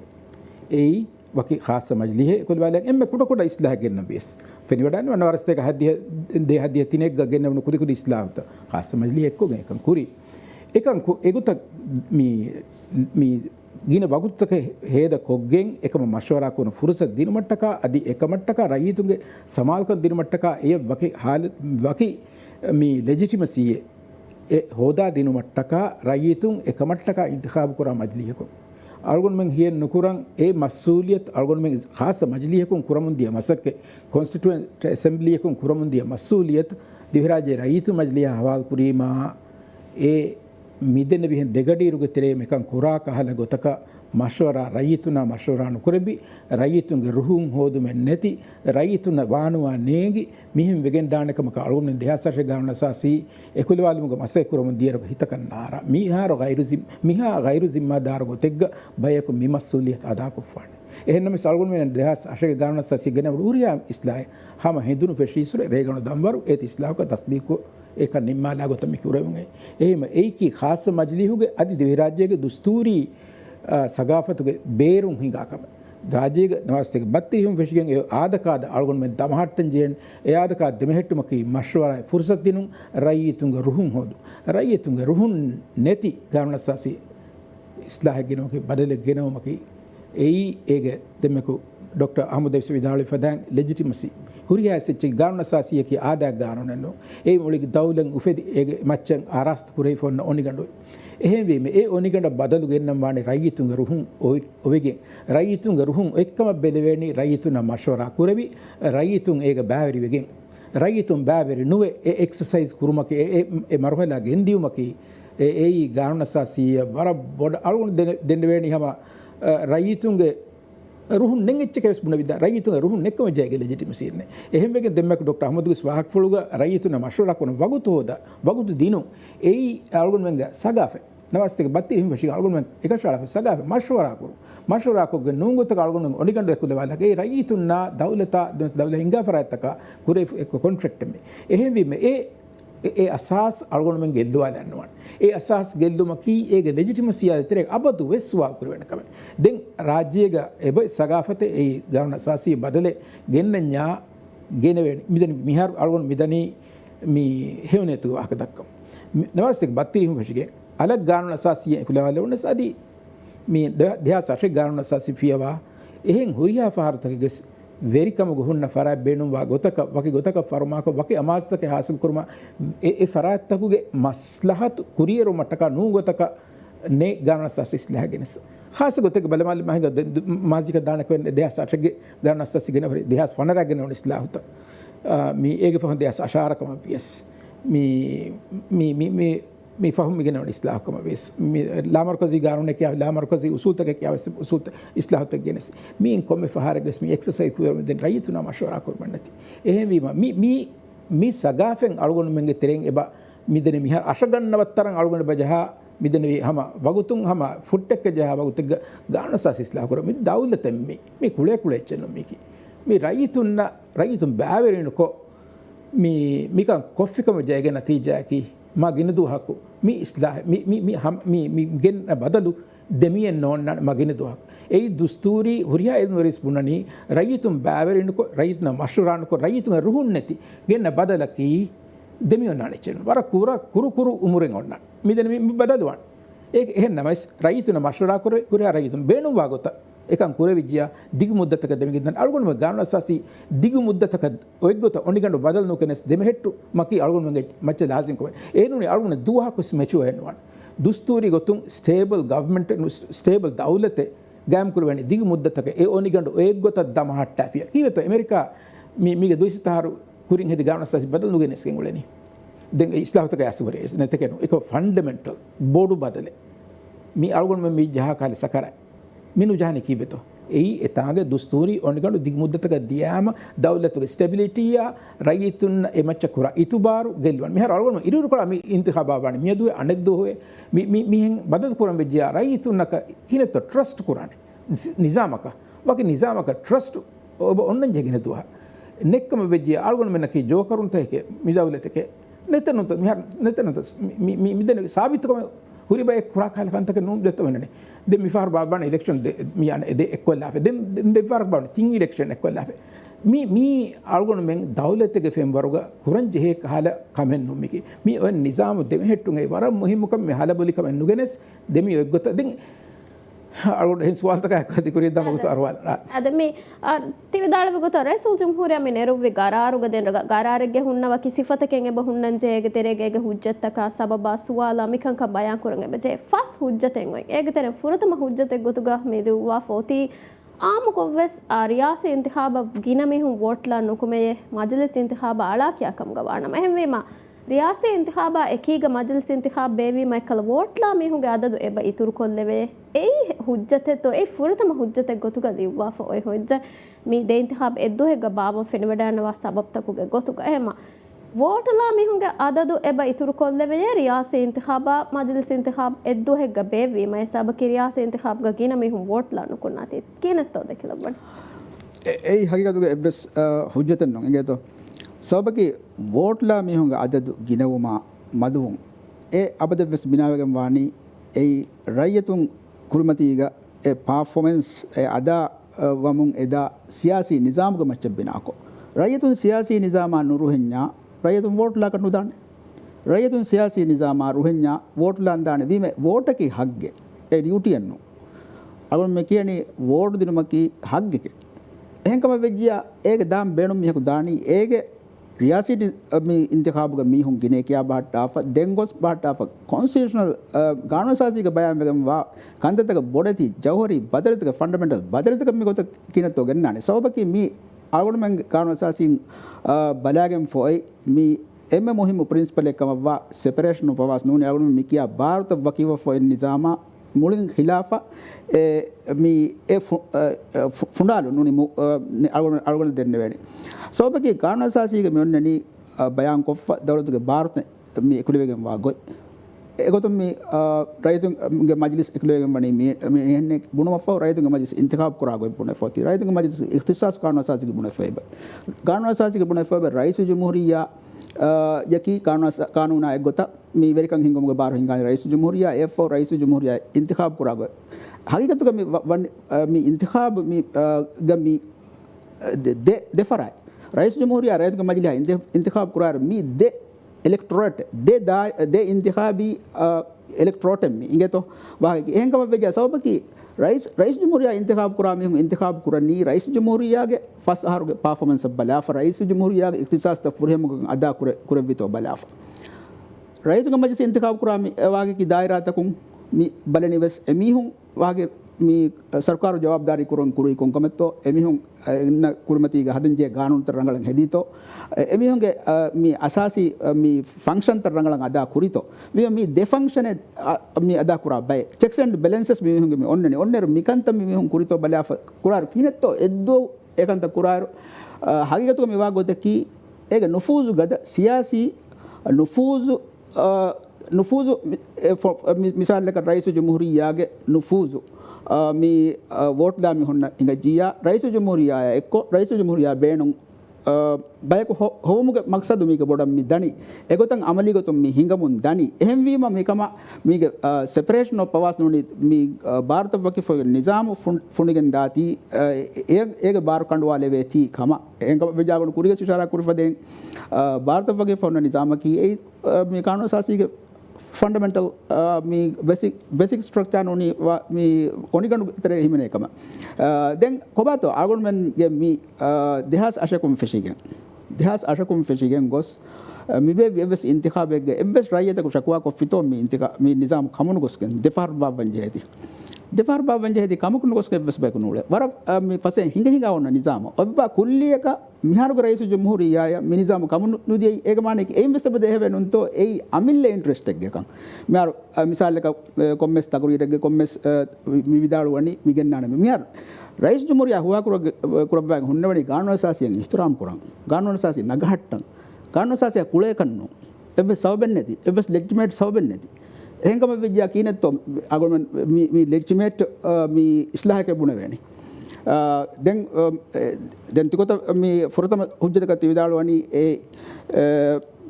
ඒයි वकी खास मजली है कुल वाले एम कुड कुड इस्लाह गिरन बेस फेनि वडन वनवरस्ते का हदिय दे हदिय तिने गगेन वन कुदि कुदि इस्लाह त खास मजली एक्को गे कं कुरी एकं को एगुत मी ගින වගුත්තක හේද කොග්ගෙන් එකම මශවරා කරන ෆුරසත් දින මට්ටක අදි එක මට්ටක රයිතුගේ සමාල්ක දින මට්ටක ඒ වකි හාල වකි මේ ලෙජිටිමසි ඒ හොදා දින මට්ටක රයිතුන් එක මට්ටක ඉන්තිඛාබ කරා මජලියකෝ අල්ගොන් මෙන් හිය නුකුරන් ඒ මසූලියත් අල්ගොන් මෙන් ખાસ මජලියකුන් කුරමුන් දිය මසක්ක කොන්ස්ටිටියුන්ට් ඇසෙම්බලියකුන් කුරමුන් දිය මසූලියත් දිවරාජේ රයිතු මජලිය හවාල් කුරීමා ඒ මිදෙන විහෙන් දෙගඩීරුගේ තෙරේ මෙකන් කුරා කහල ගොතක මශවරා රයිතුනා මශවරානු කරබි රයිතුන්ගේ රුහුම් හෝදුමෙන් නැති රයිතුන වානුවා නේගි මිහිම් වෙගෙන් දානකම කලුම් දෙහසර්ෂ ගානසාසී එකුලවාලුමුගේ මසේ කුරම දියරක හිතකන්නාර මිහාර ගෛරු జిම්මාදාර ගොතෙග්ග බයක මිමස්සුලියත් අදා කුෆානේ එහෙනම් සල්ගුන් වෙන දෙහස් අශේ ගානසාසී ගෙන උරියා ඉස්ලාය හම හිඳුනු ෆෙෂීසුර රේගන දම්වරු ඒත් ඉස්ලාක තස්දීකෝ ඒක නිම්මාලා ගොතම කිවරෙමුගේ එහෙම ඒකී ખાસ මජ්ලිහුගේ අදි දෙවි රාජ්‍යයේ දුස්තූරී සගාෆතුගේ බේරුම් හිඟාකම රාජ්‍යයේ නවස්තක බත්තිහිම් ෆෙෂිගෙන් ඒ ආදකාද අල්ගොන් මෙන් තමහට්ටන් ජෙන් ඒ ආදකාද දෙමහෙට්ටුමකි මෂ්වරයි ෆුර්සත් දිනුම් රයිතුන්ගේ රුහුන් හොදු රයිතුන්ගේ රුහුන් නැති ගානසාසී ඉස්ලාහ ගෙනෝකේ බදල ගෙනෝමකි එයි ඒගේ දෙමකු ඩොක්ටර් අහමද් විශ්වවිද්‍යාලය ෆදාන් ලෙජිටිමසි හුරියා සිච්චි ගානසාසී කි ආදා ගානනනෝ ඒ මුලික දවුලන් උෆෙදි ඒගේ මච්චන් ආරාස්ත පුරේ ෆොන්න ඔනිගඬු එහෙම වීම ඒ ඔනිගඬ බදලු ගෙන්නම් වානේ රයිතුන්ගේ රුහුන් ඔවෙගේ රයිතුන්ගේ රුහුන් එක්කම බෙලවෙණි රයිතුන මෂවරා කුරවි රයිතුන් ඒක බෑවරි වෙගෙන් රයිතුන් බෑවරි නුවේ ඒ එක්සර්සයිස් කුරුමකේ ඒ මරහලා ගෙන්දියුමකේ ඒයි ගානසාසී වර බොඩ අලුන් දෙන්න වෙණි හැම රයිතුන්ගේ රුහුන් නෙංගෙච්ච කෙස් බුණ විදා රයිතුන්ගේ රුහුන් නෙක්කම ජයගේ ලෙජිටිමසි ඉන්නේ එහෙම වෙගෙන් දෙම්මක ඩොක්ටර් අහමදුගේ ස්වාහක් ෆුලුග රයිතුන මෂවරා කොන වගුතෝද වගුතු දිනු ඒයි අලුන් වෙංග සගාෆේ නවස්තික බත්තිහිම් වශී අලුන් වෙංග එකශාලා සගාෆේ මෂවරා කුරු මෂවරා කොගේ නුංගුත අලුන් ඔනිගඬ එකුද වලගේ රයිතුන්නා දවලතා දවල හිඟා ෆරාත්තක කුරේ කොන්ට්‍රැක්ට් මේ එහෙම වීම ඒ අසාස් අලුන් වෙංග ගෙල්ලුවා දන්නවා ඒ අසාස් ගෙල්ලුම කී ඒගේ ලෙජිටිමසි ආයතරේ අබදු වෙස්වා කරවෙන කම දැන් රාජ්‍යයක එබ සගාෆතේ ඒ ගානසාසී බදලේ ගෙන්නඤ්ඤා ගෙනවෙන මිදනි මිහාර අලුන් මිදනි මි හේවනේතු අක දක්කම් නවස්තික බත්තිහිම් වශී අලක් ගානසාසී කුලවල උනසදී මේ දෙහසර්ෂ ගානසාසී ෆියවා එහෙන් හුරියා ෆාරතක ගෙස් වෙරිකම ගොහුන්න ෆරා බේනුම් වා ගොතක වකි ගොතක ෆර්මාක වකි අමාස්තක හාසල් කුරුම ඒ ෆරාත්තකුගේ මස්ලහත් කුරියරු මටක නූ ගොතක නේ ගානසාසී ඉස්ලාහගෙනස ખાસ ගොතක බලමල් මහිග මාසික දානක වෙන දෙහසර්ෂ ගානසාසී ගෙන දෙහස් ෆනරගෙන උන ඉස්ලාහුත මේ ඒගේ ෆහන් දෙහස් අශාරකම පියස් මේ ෆහම් මිගෙන ඉස්ලාහකම වෙස් ලාමර්කසි ගානුනේ කියා ලාමර්කසි උසූල් තක කියා උසූල් ඉස්ලාහ තක ගෙනස් මීන් කොම්මේ ෆහරගස් මී එක්සර්සයිස් කුවර් දෙන් රයිතුනා මෂවරා කරමන්නති එහෙම වීම මී සගාෆෙන් අලුගොන මෙන්ගේ තෙරෙන් එබ මිදෙන මිහා අශගන්නවතරන් අලුගොන බජහා මිදෙන වේ හම වගුතුන් හම ෆුට් එක ජහා වගුතක ගානසස් ඉස්ලාහ කර මී දවුලතෙන් මේ කුලේ එච්චන මේ රයිතුන් බෑවරිනකෝ මිකන් කොෆිකම ජයගෙන නතිජාකි මා गिनदु हकु मी इस्लाह मी ගෙන් බදලු දෙමියෙන් නොන්න මගිනදු හක් ඒ දුස්තූරි හුරියා එල්මරිස් පුනනි රයිතුම් බෑවරිනකෝ රයිතුන මෂුරානකෝ රයිතුන රුහුන් නැති ගෙන්න බදලකි දෙමියන් නානෙචන වර කුරු උමුරෙන් ඔන්න මිදෙන මි බදලුවන් ඒක එහෙන් නමයි රයිතුන මෂුරා කර හුරියා රයිතුම් බේනු වාගොත එකන් කුරේ විජ්‍යා දිගු මුද්දතක දෙමිගෙන් අල්ගොනම ගානසාසී දිගු මුද්දතක ඔයගොත ඔනිගඬ බදල් නොකෙනස් දෙමෙහෙට්ටු මකි අල්ගොනම මච්ච දාසින් කොයි ඒනුනේ අල්ගොන දුවහකුස් මෙචු වෙනවන් දුස්තූරි ගොතුන් ස්ටේබල් ගවර්න්මන්ට් ස්ටේබල් දවුලතේ ගෑම් කුරවැනි දිගු මුද්දතක ඒ ඔනිගඬ ඔයගොත දමහට්ට අපිය කීවත ඇමරිකා මීගේ දුයිස්තාරු කුරින් හෙදි ගානසාසී බදල් නොගෙනස් කෙන්ගුලෙනි දැන් ඉස්ලාහතක ඇසවරේ නැතකෙන ඒක ෆන්ඩමෙන්ටල් බෝඩු බදලේ මේ අල්ගොනම මේ ජහා කාලේ සකරයි මිනු ජාන කීබෙතෝ එයි එතාගේ දුස්තූරි ඔනිගඬ දිගමුද්දතක දියාම දවලතුගේ ස්ටැබිලිටියා රයිතුන් එමච්ච කුර ඉතුබාරු ගෙල්වන් මෙහර අලගොන ඉරුරු කලා මි ඉන්තිඛාබාබානි මියදුවේ අනෙද්දෝ හොය මිහෙන් බදල් කුරම් වෙජ්ජා රයිතුන්නක කිනෙත ට්‍රස්ට් කුරානේ නිසාමක වගේ නිසාමක ට්‍රස්ට් ඔබ ඔන්නන් ජගෙන දුවා නෙක්කම වෙජ්ජා අලගොන මෙන්නකි ජෝකරුන් තේකේ මිදවලතකේ නෙතනොත මෙහර නෙතනොත මිදෙන සාබිතකම හුරිබය කුරා කාලකන්තක නෝ දෙතවන්නේ de mi far baban election de mi an de ekollafe de far baban tin election ekollafe mi algon men dawlatege fem waruga kuran jehe khala kamen no miki mi on nizam de hettunge war muhimmukam me hala boli kamen nugenes de mi eggota den algon hen swaltaka akadi kuri damagutu arwal ade me tividalawe goto rasul jumhuriya me neruwe gararuga den gararege hunnawa ki sifatakeng eba hunnan jege terege hujjattaka sababa suwala mikan ka bayan kurang eba je fas hujjaten oi ege tere furatama hujjate gotuga me duwa foti ආමුකොවස් ආරියාස ඉන්තිඛාබ ගින මෙහුම් වෝට්ලා නුකුමේ මජලිස් ඉන්තිඛාබ ආලා කියා කම් ගවානම එහෙම වේම Reasi ಇಂತಿಖಾಬಾ ಎಕೀಗ Majlis ಇಂತಿಖಾಬ್ ಬೇವಿ Michael ವೋಟ್ಲಾ ಮೀಹುಗೆ ಅದದು ಎಬ ಇತುರು ಕೊಲ್ಲೆವೆ ಏಯ್ ಹುಜ್ಜತೆತ್ತೋ ಏಯ್ ಫುರತಮ ಹುಜ್ಜತೆ ಗೊತುಗ ದಿವ್ವಾಫ ಒಯ್ ಹುಜ್ಜ me they ಇಂತಿಖಾಬ್ ಎದ್ದು ಹೆಗ್ಗ ಬಾಬಂ ಫೆನಿವಡಾನವಾ ಸಬಬ್ತಕುಗೆ ಗೊತುಗ ಹೇಮ ವೋಟಲಾ ಮೀಹುಗೆ ಅದದು ಎಬ ಇತುರು ಕೊಲ್ಲೆವೆ ರಿಯಾಸಿ ಇಂತಿಖಾಬಾ ಮಜ್ಲಿಸ್ ಇಂತಿಖಾಬ್ ಎದ್ದು ಹೆಗ್ಗ ಬೇವಿ ಮೈ ಸಬಕಿ Reasi ಇಂತಿಖಾಬ್ಗ ಗಿನ ಮೀಹುಂ ವೋಟ್ಲಾ ನುಕುನ್ನಾತಿ ಕೇನತ್ತೋ ದೆಕಿಲಬನ್ ei hagigatuge ebbes hujjatan non engeto sabaki votla mihunga adadu ginawuma maduvun e abadevs binawegen wani ei rayatun kurmatiga e performance e ada wamun eda siyasi nizamuga macce binako rayatun siyasi nizama nuruhenya rayatun votla ka nudanne rayatun siyasi nizama ruhenya votla andane wime votaki hagge e duty ennu agon me kiyani vote dinumaki haggeke එහෙන්කම වෙජ්ජියා ඒක දාම් බේණුම් මිහකු දානි ඒගේ රියාසිටි මේ ඉන්තිඛාබුග මීහුන් ගිනේ කියා බහට්ටාෆ දෙන්ගොස් බහට්ටාෆ කොන්ස්ටිටියුෂනල් ගානසාසික බයම් වා කන්දතක බොඩති ජවහරි බදලතක fundamental බදලතක මේ ගොත කිනතෝ ගන්නානේ සෝබකි මේ ආගොඩමෙන් ගානසාසින් බලාගෙන් ෆොයි මේ එම මොහිම ප්‍රින්සිපල් එකම වා සෙපරේෂන් උපවාස් නුනේ ආගොඩම මේ කියා ಭಾರತ වකීව ෆොයි නිසාමා මුලින් ඛිලාෆා මේ ඒ ෆුන්ඩාලු නුනි අරගොන දෙන්න වෙන්නේ සෝබකි කානසාසීගේ මෙන්නනි බයන් කොෆ දවලතුගේ ಭಾರತ මේ එකුලෙගෙන් වාගොයි ඒගොතම මේ රයිතුන්ගේ මජ්ලිස් එකුලෙගෙන් වනි මේ එන්නේ බුනමෆෝ රයිතුන්ගේ මජ්ලිස් ඉන්තිඛාබ් කරාගොයි බුනෆෝති රයිතුන්ගේ මජ්ලිස් ඉඛතිසාස් කානසාසීගේ බුනෆේබ කානසාසීගේ බුනෆේබ රයිසු ජුම්හුරියා यकी कानून आए गोता मी वेरिकं हिंगम के बार हिंगा रईस जमहूरिया एफओ रईस जमहूरिया इंतखाब कुरा गो हकीकत का मी इंतखाब मी गमी दे फराय रईस जमहूरिया रईस के मजलिया इंतखाब कुरा मी दे इलेक्टोरेट दे इंतखाबी इलेक्टोरेट मी इंगे तो वाह हेंगा बेजा सबकी रईस जमहूरिया इंतखाब कुरा मी इंतखाब कुरनी रईस जमहूरिया के फस आहार के परफॉर्मेंस बलाफ रईस जमहूरिया के इख्तिसास तफुरहम अदा कुरबितो बलाफ रईस के मजलिस इंतखाब कुरा मी वागे की दायरा तकुम मी बलनिवस एमीहुं वागे मी सरकार जवाबदारी कुरन कुरी कोंकमेतो एमीहुं इन कुरमती गा हदंजे कानून तरंगलं हेदीतो एमीहुं के मी असासी मी फंक्शन तरंगलं अदा कुरितो मी दे फंक्शन मी अदा कुरा बाय चेक्स एंड बैलेंसेस मी ओन्ने मिकंत मी कुरितो बलाफ कुरार किनेतो एद्दो एकंत कुरार हकीकत में वागोते की एक नुफूज गद सियासी नुफूज मिसाल लेकर रईस जमहूरिया के नुफूज मी वोट दामी होना इंगा जिया रईस जमहूरिया एको रईस जमहूरिया बेणु බයක හෝමුගේ මක්සදු මේක බොඩම් මි දනි එගොතන් අමලි ගොතුම් මි හිඟමුන් දනි එහෙම වීම මේකම මේක සෙපරේෂන් ඔෆ් පවර්ස් නොනි මි ಭಾರತ වකීෆ නිසාම ෆුනිගෙන් දාති ඒක බාර කණ්ඩවාලේ වේති කම එංග බෙජාගොන කුරිග සිෂාරා කුරිපදෙන් ಭಾರತ වකීෆ නො නිසාම කී ඒ මේ කානෝ සාසීගේ fundamental me basic structure noni me oniganu tere himene kama then kobato argument ge me dehas ashakum feshigen gos mi be evs intikhabe ge evs rayeta ko shakwa ko fito mi mi nizam khamunu gosken defar baban jehdi kamukunu goske evs be kunule war mi pase hinga onna nizam obba kulliyaka mihanuga raisu jumhuriya ya mi nizam kamunu nudi ega mane ki evs be dehve nunto ei amille interest ge kan miar misal ka kommes taguride ge kommes mi vidalu wani mi gennana mi miar raisu jumhuriya huwa kurabba hunnewani ganwa sasiyen ihtiram kuran ganwa sasi nagahattan ganwa sasiya kule kannu evs sawbennedi evs legitimate sawbennedi එහෙන්කම විද්‍යා කීනෙත් අගොන් මේ ලෙජිටිමේට් මේ ඉස්ලාහ කෙබුණ වෙන්නේ දැන් තිකොත මේ ෆොරතම හුජ්ජතක තිවිදාලවනි ඒ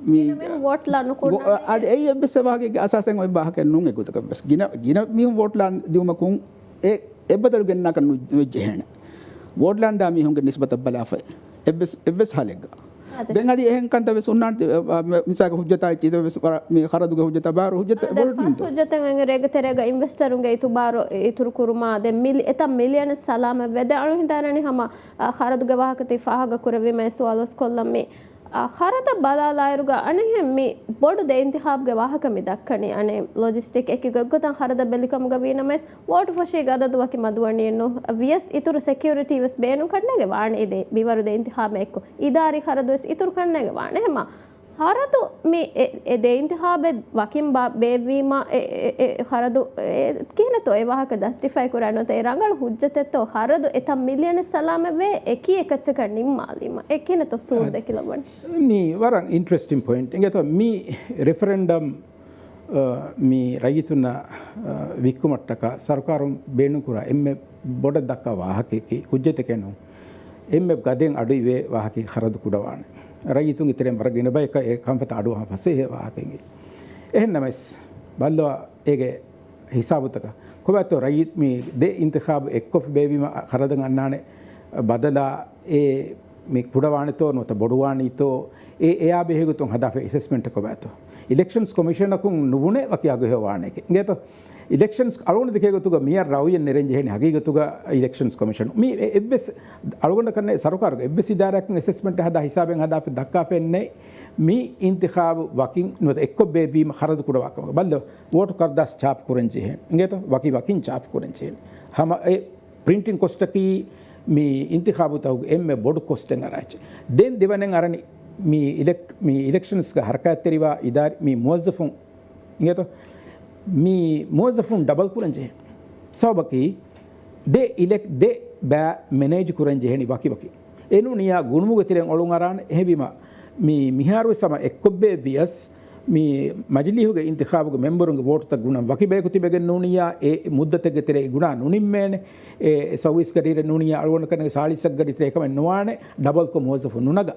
මේ වෝට්ලා නුකුණ අද ඒ එබ්බස වාගේ අසසෙන් ඔය බාහක නුන් එකුතක බස් ගින මේ වෝට්ලා දියුමකුන් ඒ එබ්බතරු ගෙන්න කන්නු වෙජ්ජේන වෝට්ලාන් දා මිහුන්ගේ නිස්බත බලාෆ එබ්බස් හලෙග්ග දැන් අද එහෙන් කන්ත වෙස් උන්නාන්ට මිසක හුජ්ජතයි චිත වෙස් මේ ಖರದುගේ හුජ්ජත බාර හුජ්ජත හුජ්ජතෙන් රෙග තෙරෙග ඉන්වෙස්ටරුන්ගේ ඉතු බාර ඉතුරු කුරුමා දැන් එත මිලියන සලාම වෙද අනු හිතාරනේ හැම ಖರದುගේ වාහකතේ ෆාහග කුරවේ මේ සුවලස් කොල්ලම් මේ ಖರದ ಬಲಾಲಾಯರುಗ ಅಣೆ ಮಿ ಬೋಡು ದೆ ಇಂತಿಖಾಬ್ಗೆ ವಾಹಕ ಮಿ ದಕ್ಕಣಿ ಅಣೆ ಲಾಜಿಸ್ಟಿಕ್ ಎಕಿ ಗಗ್ಗತಂ ಖರದ ಬೆಲಿಕಮ್ಗ ವೀನಮೆಸ್ ವೋಟ್ ಫಶಿ ಗದದು ವಕಿ ಮದುವಣಿಯನ್ನು ವಿಎಸ್ ಇತುರು ಸೆಕ್ಯೂರಿಟಿ ವೆಸ್ ಬೇನು ಕಣ್ಣಗೆ ವಾಣೆ ಇದೆ ಬಿವರು ದೆ ಇಂತಿಖಾಬ್ ಎಕ್ಕು ಇದಾರಿ ಖರದು ವೆಸ್ ಇತುರು ಕಣ್ಣಗೆ ವಾಣೆ ಹೆಮ හරදු මේ දෙයින්තිහාබෙ වකින් බේවීම හරදු කියනතෝ ඒ වාහක ජස්ටිෆයි කරන්නොත් ඒ රංගල හුජ්ජතෙත්තෝ හරදු එතම් මිලියන සලාම වේ එකී එකච්චක නිම්මාලීම ඒ කියනතෝ සූද කිලබන් ni warang interesting point ingeto mi referendum mi rayituna vikkumattaka sarkarum beenu kura emme boda dakka wahakeki hujjete kenu emme gaden adu iwe wahaki haradu kudawane rayitun itere maragina bayka e kamfata adu ha fase he wahakenge ehnames ballo ege hisabutaka kobato rayit mi de intikhab ekkof bevima haradan annane badala e mi kudawane to nota boduwani to eya behegutun hadafe assessment ko bato elections commission akun nubune wakiyago hewaneke ngeto elections alone dekegatuga miya rawiyen nerenje hene hagigatuga elections commission mi ebbes algonda kanne sarukaruga ebbes idarak assessment hada hisaben hada pe dakka penne mi intikhab wakin not ekko bevim haradu kuda wakam ballo vote kardas chap kurenje hen ngeto wakin chap kurenje hen hama e printing cost ki mi intikhab taw emme bodu cost en arache den devanen arani mi elections ga harakat teriwa idar mi muwazzafun ngeto mi muwazzafun double kuranje sawbaki de elect de ba manage kuranje heni waki enu niya gunumuga tiren olun aran ehbima mi miharu sama ekkobbe bias mi majlihuge intikhabuge memberunge vote ta guna waki be kuti begen nuniya e muddatege tere guna nunimmene e service gadire nuniya alwon kanage salisak gadi tere ekam nuwane double ko muwazzafun nunaga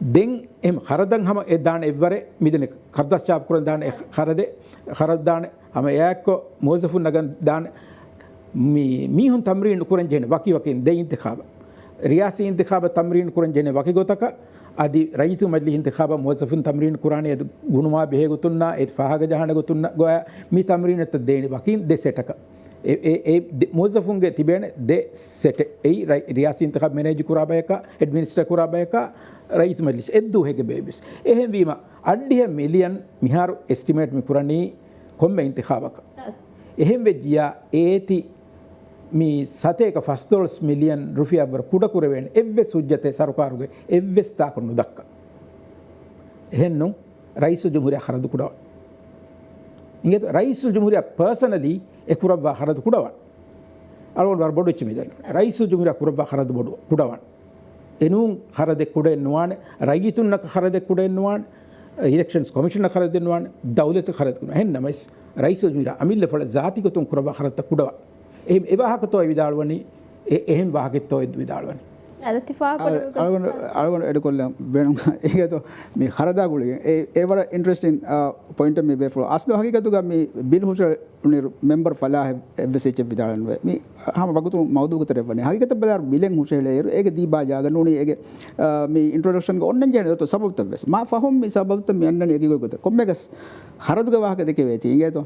den em kharadan hama e daan evvare midene kardas chap kuran daan e kharad daan hama yakko muwazzafun nagan daan mi hun tamrin kuran jene waki de intikhaba riyasi intikhaba tamrin kuran jene waki gotaka adi rayitu majlis intikhaba muwazzafun tamrin kurani ed gunuma behegutunna et fahaga jahana gutunna goya mi tamrin et deeni wakin de setaka e muwazzafunge tibene de set ei riyasi intikhab manage kurabayaka administer kurabayaka rayitu majlis eddu hege bebis ehem wima addihe million miharu estimate mi kurani komme intikhabaka ehem vejja eti mi sateka $1 million rufiya bar kuda kurewen evve sujjate sarkaruge evve sta konu dakka ehennu raisu jumhuriya haradu kuda inget raisu jumhuriya personally ekurabwa haradu kudawan alwon bar bodu chimidal raisu jumhuriya kurabwa haradu bodu kudawan enun harade kuda enwan rayitunnak harade kuda enwan elections commission harade enwan dawlat harade kun hennamis raisu jumhuriya amille fala zati ko tun kurabwa harada kudawan එහෙම එවාහකතෝ විදාලවනි එහෙම වාහකතෝ විදාලවනි algon edikolla benum egeto me kharada gulige ever interesting point me be for aslo hagigatuga me bill husal unir member fala evsech vidalan we me hama bagutu mawdu gutere bane hagigata badar bilen husale ege diba jaga nuni ege me introduction go onnen jene to sababta bes ma fahom me sababta me annani ege go gote kommegas haraduga wahaka deke veti egeto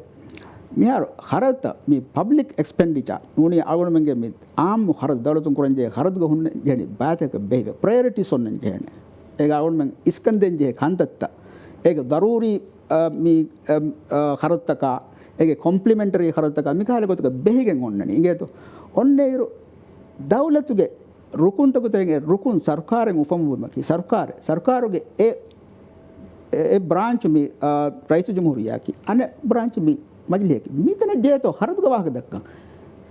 මිහාර හරත මේ public expenditure නෝනි ආගොනමගේ මේ ආම් හරත දවලතුන් කරන්නේ හරතුග හුන්න ජෙනි බාතක බෙහෙව ප්‍රයොරිටිස් ඔන්න ජෙන ඒක ආගොනමෙන් ඉස්කන්දෙන් ජෙ කන්තත්ත ඒක දරූරි මේ හරතක ඒක කොම්ප්ලිමෙන්ටරි හරතක මිකාල ගොතක බෙහෙගෙන් ඔන්නනි ඉගෙතු ඔන්නේ දවලතුගේ රුකුන්තක තෙගේ රුකුන් සර්කාරෙන් උපමුවමකි සර්කාරුගේ ඒ branch මේ rice ජමුහුරියාකි අන බ්‍රාන්ච් මේ majlihe mitane jeto haradu gawah dakka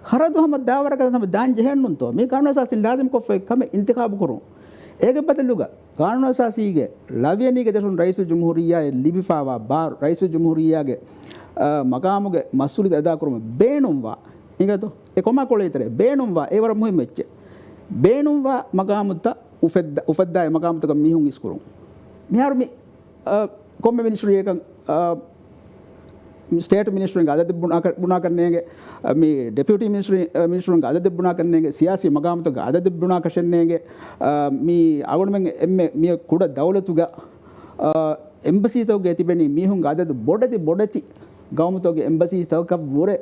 haradu hama dawara kada hama dan jehennun to me kanun asasi lazim ko fe kame intikab kuru ege badaluga kanun asasi ge laviyani ge desun raisu jumhuriya libifawa bar raisu jumhuriya ge maqamuge masulid ada kurum beenumwa ingato e koma kole itere beenumwa e war muhimmecche beenumwa maqamutta ufedda maqamutta mihun iskuru mihar mi komme ministry ekan state minister आदत बुना करने मी deputy minister आदत बुना करने सियासी मकाम तो आदत बुना करने मी आगुण में एम्मे मी कुड दौलतुगा एम्बसी तो गेति बेनी मी हुं आदत बोडति गवर्नमेंट तो एम्बसी तो कब वोरे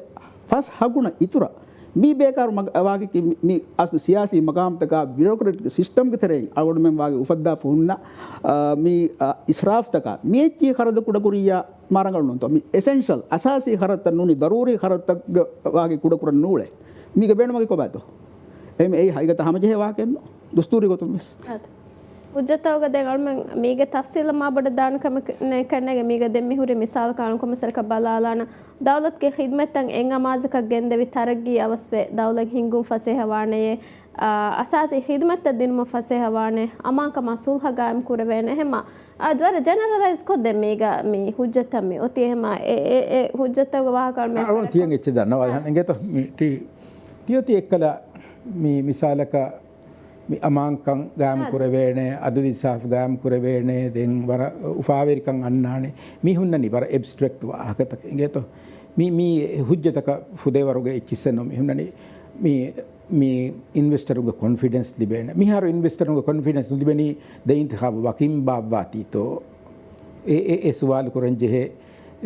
फस हगुण इतुरा मी बेकार वागे कि मी अस सियासी मकाम तक ब्यूरोक्रेटिक सिस्टम के तरह आगुण में वागे उफद्दा फुन्ना मी इसराफ तक मी ची खरद कुडकुरिया मारंगल तो मी एसेंशियल असासी खरत नूनी दरूरी खरत वागे कुडकुर नूले मी के बेण मगे को बातो एम ए हाइगत हम जे वाके दस्तूरी को तुम ಉಜ್ಜತವಗ ದೆಂಗಳಮ ಮೀಗೆ ತಫ್ಸೀಲ ಮಾಬಡ ದಾನ ಕಣ್ಣಗೆ ಮೀಗೆ ದೆಮ್ಮಿ ಹುರಿ ಮಿಸಾಲ್ ಕಾಣು ಕೊಮಸರಕ ಬಲಾಲಾನ ದೌಲತ್ಗೆ ಖಿದ್ಮತ್ತಂ ಎಂಗ ಮಾಜಕ ಗೆಂದೆವಿ ತರಗ್ಗಿ ಅವಸ್ವೆ ದೌಲತ್ ಹಿಂಗು ಫಸೆಹವಾಣೆಯೇ ಅಸಾಸಿ ಖಿದ್ಮತ್ತ ದಿನಮ ಫಸೆಹವಾಣೆ ಅಮಾಂಕ ಮಸೂಲ್ ಹಗಾಮ್ ಕುರವೇನೆ ಹೆಮ ಅದ್ವರ ಜನರಲೈಸ್ ಕೊದ್ದೆ ಮೀಗ ಮೀ ಹುಜ್ಜತಮ್ಮಿ ಒತಿ ಹೆಮ ಎ ಹುಜ್ಜತವಗ ವಾಹಕಳ ಮೇ ಅವನು ತಿಯಂಗೆ ಇಚ್ಚಿದ ನಾವು ಹಂಗೆ ತೋ ತಿಯೋತಿ ಎಕ್ಕಲ ಮೀ ಮಿಸಾಲಕ අමාංකං ගෑම් කුරවේනේ අදුදි සාෆ් ගෑම් කුරවේනේ දෙන් වර උපාවේරිකං අන්නානේ මිහුන්නනි වර එබ්ස්ට්‍රැක්ට් වාහකතක ඉගෙතෝ මී හුජ්ජතක ෆුදේ වරුගේ ඉච්චිසනෝ මිහුන්නනි මී ඉන්වෙස්ටරුගේ කොන්ෆිඩන්ස් ලිබේනේ මිහාරු ඉන්වෙස්ටරුගේ කොන්ෆිඩන්ස් ලිබෙනි ද ඉන්තිඛාබ වකිම් බාවාතිතෝ ඒ සවාල් කුරංජෙහෙ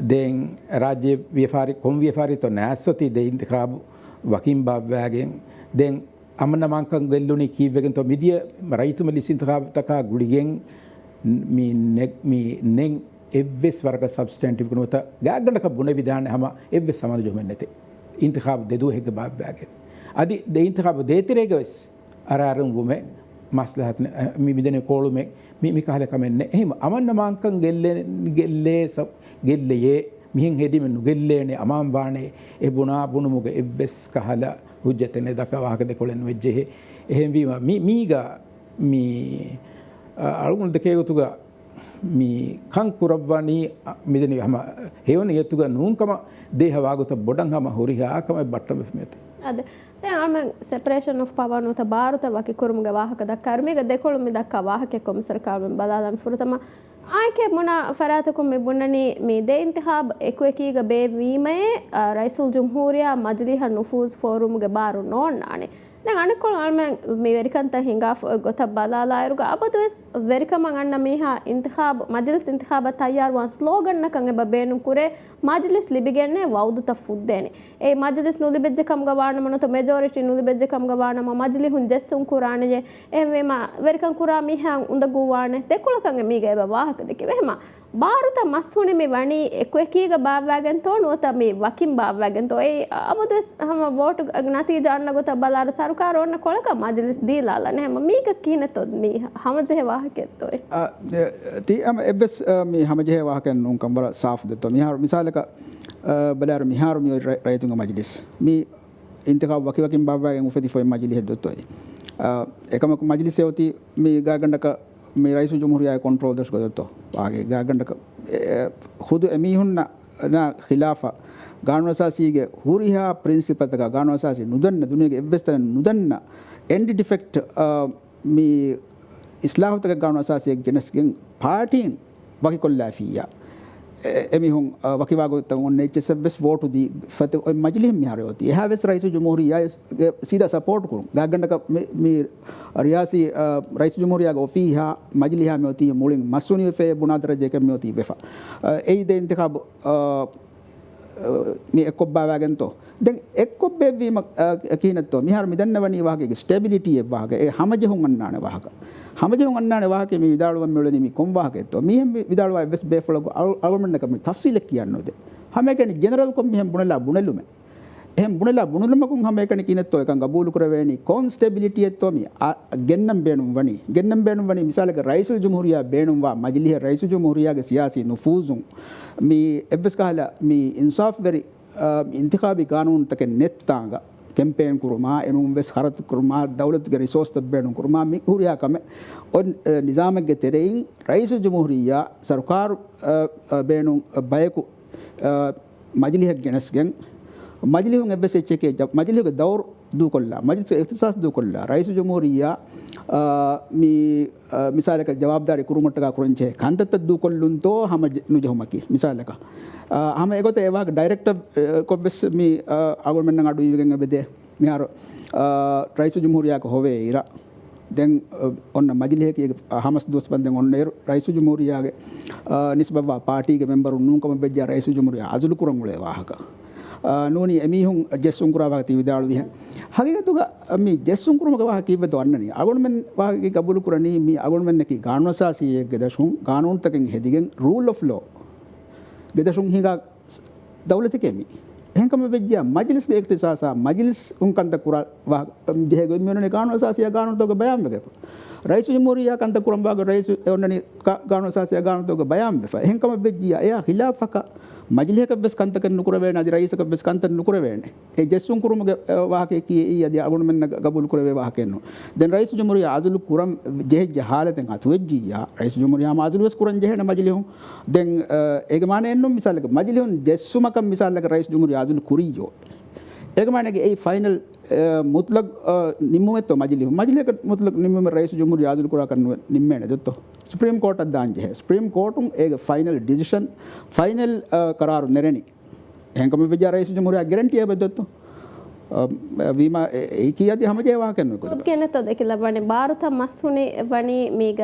දෙන් රාජ්‍ය ව්‍යාපාරික කොම් ව්‍යාපාරිතෝ නැස්සති ද ඉන්තිඛාබ වකිම් බාවාගෙන් දෙන් අමනමාංකං ගෙල්ලුනි කීවගෙන් තෝ මිදිය රයිතුම ලිසින්තක ගුඩිගෙන් මී නෙන් එව්වෙස් වර්ග සබ්ස්ටැන්ටිව් කනොත ගාගණක බුන විධාන හැම එව්වෙස් සමාන ජොමෙන් නැති ඉන්තිඛාබ් දෙදු හෙග බාබ්බාගෙන් අදි දෙ ඉන්තිඛාබ් දෙතරේගවස් අරාරුම් බුමේ මස්ලහත් මි මිදෙන කොළුමේ මි කහල කමෙන්නේ එහෙම අමනමාංකං ගෙල්ලේ මිහින් හෙදිමෙන් නුගෙල්ලේනේ අමාම් බානේ ඒ බුනා බුනුමුග එව්වෙස් කහලා හුජ්ජතනේ දක වාහක දෙකොලෙන් වෙජ්ජෙහි එහෙම වීම මීගා මී අලුගුණ දෙකේ උතුගා මී කං කුරවණී මිදෙනි හැම හේවන යතුගා නූන්කම දේහ වාගත බොඩන් හැම හොරිහාකම බට්ට මෙත අද දැන් අම සෙපරේෂන් ඔෆ් පවර් නොත ಭಾರತ වකි කුරුමුග වාහක දක්කා මේක දෙකොළු මි දක්කා වාහකේ කොමසරකාවෙන් බලාලන් ෆුරතම ආයකේ මොන ෆරාතකුම් මේ බුන්නනි මේ දේ ඉන්තිඛාබ් එක්වකීග බේවීමේ රයිසුල් ජම්හූරියා මජ්ලිහ නුෆූස් ෆෝරමුග බාරු නොන්නානේ දැන් අනිකොල් අල්ම මේ වෙරිකන්ත හිඟා ගොත බලාලායරුග අබදුස් වෙරිකම අන්න මීහා ඉන්තිඛාබ් මජ්ලිස් ඉන්තිඛාබ තයාර් වන් ස්ලෝගන් නකං එබ බේනුම් කුරේ මජ්ලිස් ලිබිගෙන්නේ වෞදුත ෆුද්දේනේ ඒ මජ්ලිස් නුලිබෙජ්ජ කම් ගවාන මනත මෙජොරිටි නුලිබෙජ්ජ කම් ගවාන ම මජ්ලි හුන් ජෙස්සුන් කුරානේ එහෙම වෙරිකන් කුරා මීහා උඳ ගුවානේ දෙකොලකං මීගේ එබ වාහක දෙකේ වෙහම ಭಾರತ ಮಸ್ಸುನಿ ಮಿ ವಣಿ ಎಕ್ವೆಕೀಗ ಬಾವ್ಯಾಗನ್ ತೋ ನೋತ ಮಿ ವಕಿಂ ಬಾವ್ಯಾಗನ್ ತೋ ಏ ಅಬದಸ್ ಹಮ ವೋಟ್ ನತೀಜ ಅನ್ನ ಗೊತ್ತ ಬಲಾರ ಸರ್ಕಾರ ಒನ್ನ ಕೊಳಕ ಮಜ್ಲಿಸ್ ದೀಲಾಲ ನೆ ಹಮ ಮೀಗ ಕೀನೆ ತೋ ಮಿ ಹಮಜೆ ವಾಹಕೆ ತೋ ತಿ ಅಮ ಎಬಸ್ ಮಿ ಹಮಜೆ ವಾಹಕೆ ನುಂ ಕಂಬರ ಸಾಫ್ ದತೋ ಮಿ ಹಾರು ಮಿಸಾಲಕ ಬಲಾರ ಮಿ ಹಾರು ಮಿ ರೈತುಂಗ ಮಜ್ಲಿಸ್ ಮಿ ಇಂತಖಾಬ್ ವಕಿಂ ಬಾವ್ಯಾಗನ್ ಉಫದಿ ಫೋಯ್ ಮಜ್ಲಿ ಹೆದ್ದತೋ ಏಕಮ ಮಜ್ಲಿಸ್ ಯೋತಿ ಮಿ ಗಾಗಂಡಕ මේ රයිසු ජුමුරියා කොන්ට්‍රෝල් දස් ගොතෝ වාගේ ගාගණ්ඩක ಖುದು ಎಮಿಹುನ್ನ ನ ಖಿಲಾಫಾ ಗಾನವಸಾಸಿಗೆ ಹುರಿಹಾ ಪ್ರಿನ್ಸಿಪಲ್ ತಕ ಗಾನವಸಾಸಿ ನುದನ್ನ ದುನಿಯಾಗೆ ಎವ್ವೆಸ್ತನ ನುದನ್ನ ಎಂಡ್ ಡಿಫೆಕ್ಟ್ ಮಿ ಇಸ್ಲಾಹ್ ತಕ ಗಾನವಸಾಸಿ ಗೆನಸ್ಗೆ ಪಾರ್ಟಿನ್ ಬಾಕಿ ಕೊಲ್ಲಾಫಿಯಾ එමිහුන් වකිවාගොත් ඔන්නේ චෙසබ්ස් වෝටු දී ෆත මජ්ලිස් මිහාරයෝති එහාවෙස් රයිසු ජුමුරියා සීදා සපෝට් කුරු ගාගණ්ඩක මේ රියාසි රයිසු ජුමුරියාගේ ඔෆීහා මජ්ලිහා මෙෝති මුලින් මස්සුනි ෆේ බුනාදර ජේක මෙෝති වෙෆා ඒ දෙ ඉන්තිඛාබ් මේ එක්කොබ්බාවගෙන්තෝ දැන් එක්කොබ්බෙවීම කීනතෝ මිහාර මිදන්නවනි වාගේ ස්ටැබිලිටි එක වාගේ ඒ හැමජෙහුන් අන්නාන වාහක හැමජෙහුන් අන්නාන වාහකේ මේ විදාළුවන් මෙවලනි මේ කොම් වාහකෙතෝ මිහෙන් විදාළුවා එවස් බේෆල අල්ගොමන්න කම තෆ්සීල කියන්නෝද හැමකෙනි ජෙනරල් කොම් මිහෙන් බුනලා බුනලුම එහෙන් බුනලා බුනලුමකුන් හැමකෙනි කිනතෝ එකන් ගබූලු කරවේනි කොන්ස්ටැබිලිටි එතෝ මේ ගෙන්නම් බේනුම් වනි මිසාලක රයිසුල් ජුමුරියා බේනුම් වා මජ්ලිහ රයිසුල් ජුමුරියාගේ සියාසි නුෆූසුන් මේ එවස් කහලා මේ ඉන්සාෆ් වෙරි इंतखाबी कानून तक नेत्तांगा कैंपेन कुरमा एनुम बेस खरत कुरमा दौलत के रिसोर्स तब्बेनु कुरमा मिकुरिया कमे और निजाम के तेरेइन रईस जमहूरिया सरकार बेनु बायकु मजलिह गेनसगेन मजलिह एबसे चेके जब मजलिह के दौर दू कोल्ला मजलिस इख्तिसास दू कोल्ला रईस जमहूरिया मी मिसाल का जवाबदारी कुरुमट का कुरंचे कांतत दू कोल्लुन तो हम नुजहमकी मिसाल का हम एगोते एवाग डायरेक्टर कोबस मी आगोमेन अडु इवेगेन बेदे मिहारो रईस जमहूरिया को होवे इरा देन ඔන්න මජ්ලිහේ හමස් දොස් බන්දෙන් ඔන්න රයිසු ජුමුරියාගේ නිස්බවා පාටි ගේ මෙම්බරු නුන්කම බෙජ්ජා රයිසු ජුමුරියා අසුලු කුරංගුලේ වාහක නෝනි එමිහුන් ජෙස්සුන් කුරාවා ති විදාලු විහ හගිගතුග මි ජෙස්සුන් කුරුමක වාහ කීවත වන්නනි අගොන්මෙන් වාහගේ ගබුලු කුරණී මි අගොන්මෙන් නකි ගානවසාසියේ ගෙදසුන් කානූන් තකෙන් හෙදිගෙන් රූල් ඔෆ් ලෝ ගෙදසුන් හිඟා දෞලත කෙමි එහෙන්කම වෙජ්ජා මජ්ලිස් ගේ ඉක්තිසාසා මජ්ලිස් උන්කන්ත කුරා ජෙහෙ ගොමියෝනේ කානෝ සාසියා ගානෝ තෝග බයම් වෙක රයිස් ජමුරියා කන්ත කුරම් බාග රයිස් ඔන්නනි ගානෝ සාසියා ගානෝ තෝග බයම් වෙෆ එහෙන්කම වෙජ්ජා එයා ඛිලාෆක මජ්ලිහක බස් කන්ත කන් නුකුර වේන අදි රයිසක බස් කන්ත නුකුර වේනේ ඒ ජෙස්සුන් කුරුම වාහකේ කී ඊ අදි අගුණ මෙන්න ගබුල් කුර වේ වාහකෙන්නු දැන් රයිස් ජමුරියා ආසුල් කුරම් ජෙහෙ ජහාලතෙන් අතු වෙජ්ජියා රයිස් ජමුරියා මාසුල් වස් කුරන් ජෙහෙන මජ්ලිහුන් දැන් ඒක මානේ එන්නු මිසල්ලක මජ්ලිහුන් ජෙස්සුමකම් මිසල්ලක රයිස් ජමුරියා ආසුල් ಕುರಿಯೋ ඒක ಮಾನೆಗೆ ಈ ಫೈನಲ್ ಮುತ್ಲಕ್ ನಿಮ್ಮುವೆತ್ತೋ ಮಜಿಲಿಕ ಮುತ್ಲಕ್ ನಿಮ್ಮೆ ರೈಸ್ ಜುಮುರಿ ಆಜುಲ್ ಕೂಡ ಕನ್ನು ನಿಮ್ಮೆನೆ ದೊತ್ತೋ ಸುಪ್ರೀಂ ಕೋರ್ಟ್ ಅದ್ದಾಂಜೆ ಸುಪ್ರೀಂ ಕೋರ್ಟ್ ಏಗ ಫೈನಲ್ ಡಿಸಿಷನ್ ಫೈನಲ್ ಕರಾರು ನೆರೆನಿ ಹೆಂಕಮ ವಿಜಯ ರೈಸ್ ಜುಮುರಿ ಗ್ಯಾರಂಟಿ ಆಬೆದೊತ್ತೋ වීම ඒ කියති හැම ජේවා කරනකොට ඔබ කියනතොද කියලා වනේ ಭಾರತ ಮಸ್ಸುನೆ ವನಿ ಮೀಗ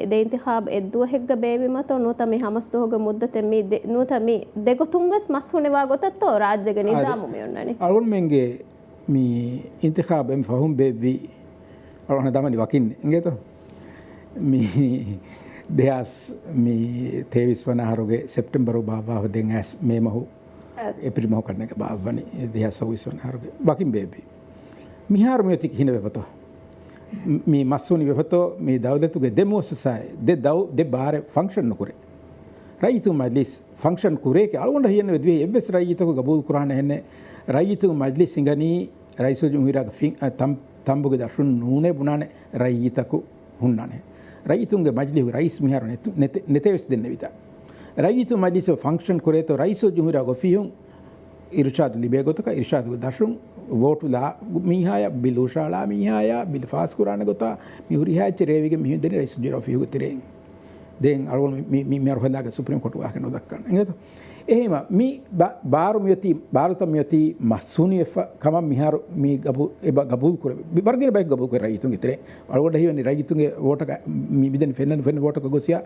ದೆ ಇಂತಿಖಾಬ್ ಎದ್ದು ಹೆಗ್ಗ ಬೇವಿ ಮತೋ ನೂತ ಮಿ ಹಮಸ್ತು ಹೋಗ ಮುದ್ದತೆ ಮಿ ನೂತ ಮಿ ದೆಗೊ ತುಂಗಸ್ ಮಸ್ಸುನೆ ವಾ ಗೊತ್ತತ್ತೋ ರಾಜ್ಯಗ ನಿಜಾಮು ಮಿ ಉನ್ನನೆ ಅಳುನ್ ಮೆಂಗೆ ಮಿ ಇಂತಿಖಾಬ್ ಎಂ ಫಹುಂ ಬೇವಿ ಅಳುನ್ ದಮನಿ ವಕಿನ್ ಇಂಗೆತೋ ಮಿ දෙහස් මේ 23 වන හරුගේ සෙප්තැම්බර් බාබා දෙන් ඇස් මේ මහු එප්‍රිල් මහ කරන එක බාවනි 2020 වන හරුගේ වකින් බේබි මිහාර මෙති කින වෙවතෝ මේ මස්සුනි වෙවතෝ මේ දවදතුගේ දෙමෝසසයි දෙ බාර ෆන්ක්ෂන් නොකරේ රයිතු මජ්ලිස් ෆන්ක්ෂන් කුරේ කේ අලුණ්ඩ හියන වෙද්වේ එබ්බස් රයිතුක ගබූල් කුරාන හෙන්නේ රයිතු මජ්ලිස් සිංගනි රයිසු ජුමුහිරාග තම්බුගේ දර්ශුන් නූනේ බුනානේ රයිතකු හුන්නානේ ರೈತುಂಗೆ ಮಜ್ಲಿಹು ರೈಸ್ ಮಿಹಾರ ನೆತೆವೆಸ್ ದೆನ್ನೆ ವಿತ ರೈತು ಮಜ್ಲಿಸ್ ಫಂಕ್ಷನ್ ಕೊರೆತೋ ರೈಸೋ ಜುಹುರಾ ಗೊಫಿಹುಂ ಇರ್ಷಾದ್ ಲಿಬೆ ಗೊತಕ ಇರ್ಷಾದ್ ದರ್ಶುಂ ವೋಟು ಲಾ ಮಿಹಾಯ ಬಿಲ್ ಉಶಾಲಾ ಮಿಹಾಯ ಬಿಲ್ ಫಾಸ್ ಕುರಾನ ಗೊತ ಮಿಹುರಿ ಹಾಚ ರೇವಿಗೆ ಮಿಹು ದೆನೆ ರೈಸ್ ಜುರಾ ಫಿಹು ತಿರೆ ದೆನ್ ಅಳವನ್ ಮಿ ಮರ್ ಹೊಂದಾಗ ಸುಪ್ರೀಂ ಕೋರ್ಟ್ ವಾಕನ ದಕ್ಕನ ಎಂಗತ එහෙම මි බාරු මියති ಭಾರತ මියති මස්සුනි කම මිහාරු මි ගබුල් කුර බර්ගෙන බයි ගබුල් කුර රයිතුන් ඉතරේ අලවඩ හිවනි රයිතුන්ගේ වෝටක මි බිදෙන් ෆෙන්න වෝටක ගොසියා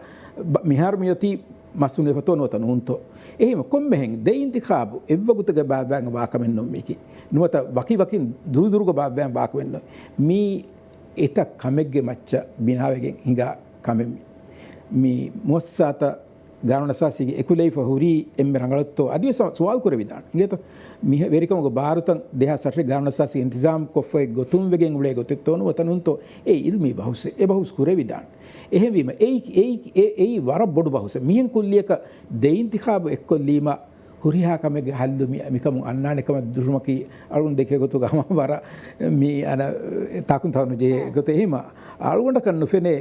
මිහාරු මියති මස්සුනි ෆතෝ නොතන උන්තෝ එහෙම කොම්මෙහෙන් දෙයින්ති ખાබු එව්වගුතක බාබෑන් වාකමෙන් නොමිකි නුවත වකින් දුරුදුරුක බාබෑන් වාකවෙන්න මි එත කමෙග්ගේ මච්ච බිනාවෙගෙන් හිඟා කමෙමි මි මොස්සාත ಗಾನನ ಸಾಸಿಗೆ ಎಕುಲೈ ಫಹುರಿ ಎಮ್ಮೆ ರಂಗಳತ್ತೋ ಅದಿಯ ಸವಾಲ್ ಕುರೆ ವಿಧಾನ ಇಂಗೇತೋ ಮಿಹ ವೆರಿಕಮ ಭಾರತ ದೇಹ ಸರ್ರೆ ಗಾನನ ಸಾಸಿ ಇಂತಿಜಾಮ್ ಕೊಫೆ ಗೊತುಂ ವೆಗೆಂ ಉಳೆ ಗೊತ್ತಿತ್ತೋನು ವತನುಂತೋ ಏ ಇಲ್ಮಿ ಬಹುಸೆ ಎ ಬಹುಸ್ ಕುರೆ ವಿಧಾನ ಎಹೆವಿಮ ಏ ವರ ಬೊಡು ಬಹುಸೆ ಮಿಹನ್ ಕುಲ್ಲಿಯಕ ದೆ ಇಂತಿಖಾಬ್ ಎಕ್ಕೊಲ್ಲೀಮ ಹುರಿಹಾ ಕಮೆಗೆ ಹಲ್ಲು ಮಿಕಮು ಅನ್ನಾನೆ ಕಮ ದುರ್ಮಕಿ ಅಳುನ್ ದೇಖೆ ಗೊತ್ತು ಗಮ ವರ ಮಿ ಅನ ತಾಕುನ್ ತವನು ಜೆ ಗೊತ್ತೆ ಹೇಮ ಅಳುಗೊಂಡ ಕಣ್ಣು ಫೆನೆ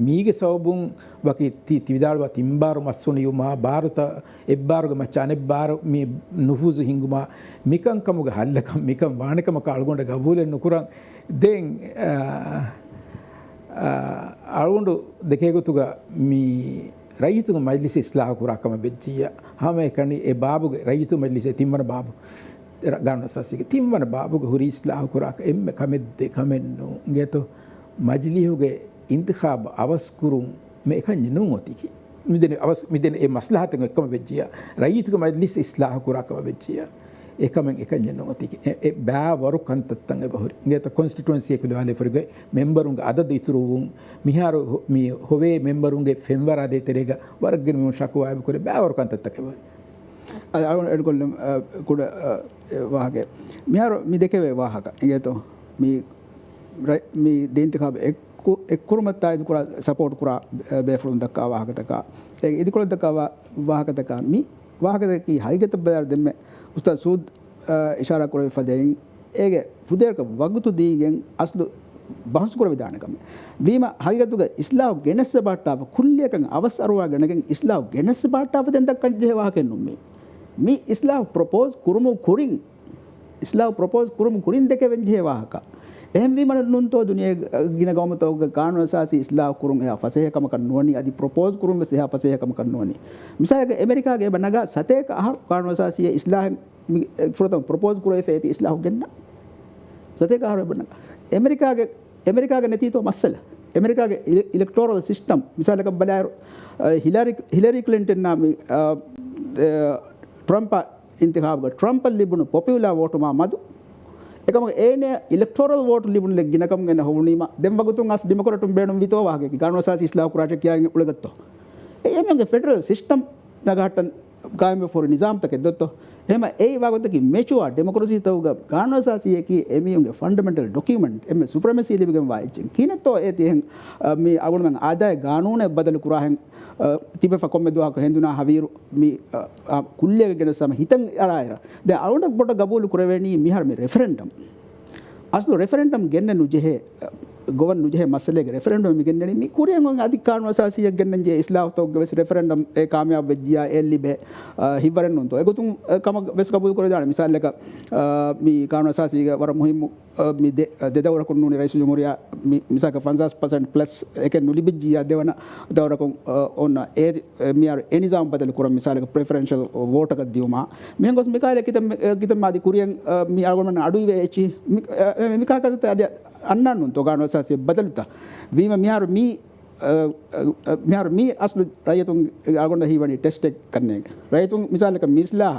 ಮೀಗೆ ಸೌಬುಂ ವಕಿ ತಿವಿದಾಳುವ ತಿಂಬಾರು ಮಸ್ಸುನಿಯುಮ ಭಾರತ ಎಬ್ಬಾರುಗ ಮಚ್ಚ ಅನೆಬ್ಬಾರು ಮೀ ನುಫೂಜು ಹಿಂಗುಮ ಮಿಕಂಕಮುಗ ಹಲ್ಲಕಂ ಮಿಕಂ ವಾಣಕಮಕ ಅಳ್ಗೊಂಡ ಗಬೂಲೆನ್ನು ಕುರಂ ದೆನ್ ಅಳ್ಗೊಂಡು ದೆಕೆಗುತುಗ ಮೀ ರೈತುಗ ಮಜ್ಲಿಸ್ ಇಸ್ಲಾಹ ಕುರಾಕಮ ಬೆಜ್ಜಿಯ ಹಾಮೆ ಕಣ್ಣಿ ಎ ಬಾಬುಗೆ ರೈತು ಮಜ್ಲಿಸ್ ತಿಮ್ಮನ ಬಾಬು ಗಾನ ಸಸಿಗೆ ತಿಮ್ಮನ ಬಾಬುಗೆ ಹುರಿ ಇಸ್ಲಾಹ ಕುರಾಕ ಎಮ್ಮೆ ಕಮೆದ್ದೆ ಕಮೆನ್ನು ಗೆತು ಮಜ್ಲಿಹುಗೆ ಇಂತಿಖಾಬ್ ಅವಸ್ಕುರುಂ ಮೇಕಂಜ ನುಮೋತಿಕಿ ಮಿದೆನೆ ಎ ಮಸ್ಲಹತಂ ಎಕ್ಕಮ ಬೆಜ್ಜಿಯ ರೈತುಗ ಮಜ್ಲಿಸ್ ಇಸ್ಲಾಹ ಕುರಾಕಮ ಬೆಜ್ಜಿಯ ಏಕಮೆಂ ಏಕಂಜ ನುಮೋತಿಕಿ ಎ ಬ್ಯಾವರು ಕಂತತ್ತಂ ಎ ಬಹುರಿ ಇಂಗೆತ ಕಾನ್ಸ್ಟಿಟ್ಯೂನ್ಸಿ ಎಕುಲು ಆಲೆ ಫರ್ಗೆ ಮೆಂಬರುಂಗ ಅದದ ಇತುರುವುಂ ಮಿಹಾರು ಮಿ ಹೊವೆ ಮೆಂಬರುಂಗೆ ಫೆಂವರ ಆದೆ ತೆರೆಗ ವರ್ಗನ ಮಿ ಶಕು ಆಬ ಕೊರೆ ಬ್ಯಾವರು ಕಂತತ್ತಕೆ ಬಹುರಿ ಅದು ಎಡ್ಕೊಲ್ಲ ಕೂಡ ವಾಹಕೆ ಮಿಹಾರು ಮಿ ದೇಕೆವೆ ವಾಹಕ ಇಂಗೆತೋ ಮಿ ದೇಂತಿಖಾಬ್ එක්කුරුමත්තා ඉදුකුර සපෝට් කුරා බේෆරුන් දක්කා වාහකතක ඒ ඉදුකුල දක්කා වාහකතක මි වාහකතකි හයිගත බදර දෙම්මೆ උස්තාද් සූද් ඉෂාරා කුරේ ෆදෙන් ඒගේ ෆුදේරක වගුතු දීගෙන් අස්ලු බහස් කුර විදානකම වීම හයිගතුක ඉස්ලාම් ගෙනස්ස බාට්ටාව කුල්ලියකන් අවසරුවා ගණගෙන් ඉස්ලාම් ගෙනස්ස බාට්ටාව දෙන් දක්කන් ජේ වාහකෙන් නුම්මි මි ඉස්ලාම් ප්‍රොපෝස් කුරුමු කුරින් ඉස්ලාම් ප්‍රොපෝස් කුරුමු කුරින් දෙක වෙන් ජේ වාහක එහෙම වීමන නුන්තෝ දුනිය ගින ගවමතෝග කානුව සාසි ඉස්ලාම් කුරුන් එහා ෆසේහකම කන්නෝනි අදි ප්‍රොපෝස් කුරුන් මෙසෙහා ෆසේහකම කන්නෝනි මිසයක ඇමරිකාගේ බනගා සතේක අහ කානුව සාසිය ඉස්ලාම් ෆරතම් ප්‍රොපෝස් කුරේ ෆේති ඉස්ලාම් ගෙන්න සතේක අහ බනගා ඇමරිකාගේ නැතිතෝ මස්සල ඇමරිකාගේ ඉලෙක්ටෝරල් සිස්ටම් මිසලක බලාර හිලරි ක්ලින්ටන් නාමි ಟ್ರಂಪ್ ಇಂತಿಖಾಬ್ ಟ್ರಂಪ್ ಲಿಬುನು ಪಾಪ್ಯುಲರ್ ವೋಟ್ ಮಾ ಮದು එකම ඒනේ ඉලෙක්ටෝරල් වෝට් ලිබුන් ලෙක් ගිනකම් ගෙන හොවුනීම දෙම් වගතුන් අස් ඩෙමොක්‍රටුම් බේණුම් විතෝ වාගේ ගානෝසාස් ඉස්ලාම් කුරාට කියාගෙන උලගත්තෝ එයමගේ ෆෙඩරල් සිස්ටම් නගහටන් कायम for निज़ाम तक दत्तो එහෙම ඒ වගතකි මෙචුවා ඩෙමොක්‍රසි තවුග ගානවසාසියකි එමියුන්ගේ ෆන්ඩමෙන්ටල් ඩොකියුමන්ට් එමෙ සුප්‍රමසි ලිබිගම් වායිචින් කිනතෝ ඒ තිහෙන් මේ අගුණමන් ආදාය ගානූනේ බදල කුරාහෙන් තිබෙ ෆකොම්මෙ දුවා හෙන්දුනා හවීරු මේ කුල්ලියක ගෙන සම හිතන් අරායර දැන් අරුණක් බොට ගබෝලු කුරවෙණි මිහර මේ රෙෆරෙන්ඩම් අස්ලු රෙෆරෙන්ඩම් ගෙන්න නුජෙහෙ ගොවන් නුජෙහෙ මසලේගේ රෙෆරෙන්ඩම් මි ගෙන්නනි මි කුරියන් වන් අධිකාරණ වසාසියක් ගෙන්නන්ජේ ඉස්ලාම් තෝග වෙස් රෙෆරෙන්ඩම් ඒ කාමයාබ වෙජ්ජියා එල්ලිබේ හිවරන් නුන්තෝ ඒගොතුන් කම වෙස් කබූල් කර දාන මිසල් එක මි කාරණ වසාසියක වර මුහිම් මි දෙදවරකුන් නුනි රයිස් ජමුරියා මි මිසක 50% ප්ලස් එක නුලිබිජ්ජියා දෙවන දවරකුන් ඔන්න ඒ මියර එනිසාම් බදල කුරම් මිසල් එක ප්‍රෙෆරෙන්ෂල් වෝට් එක දියුමා මෙන් ගොස් මිකාල කිතම් මාදි කුරියන් මි අල්ගොමන අඩුයි වේ එචි මිකාකත අද අන්නන්නු තෝගාන වසාසිය බදලුතා වීම මිහාර මී අස්ලු රයතුන් අල්ගොන්ඩ හිවනි ටෙස්ට් එක කන්නේ රයතුන් මිසල් එක මිස්ලා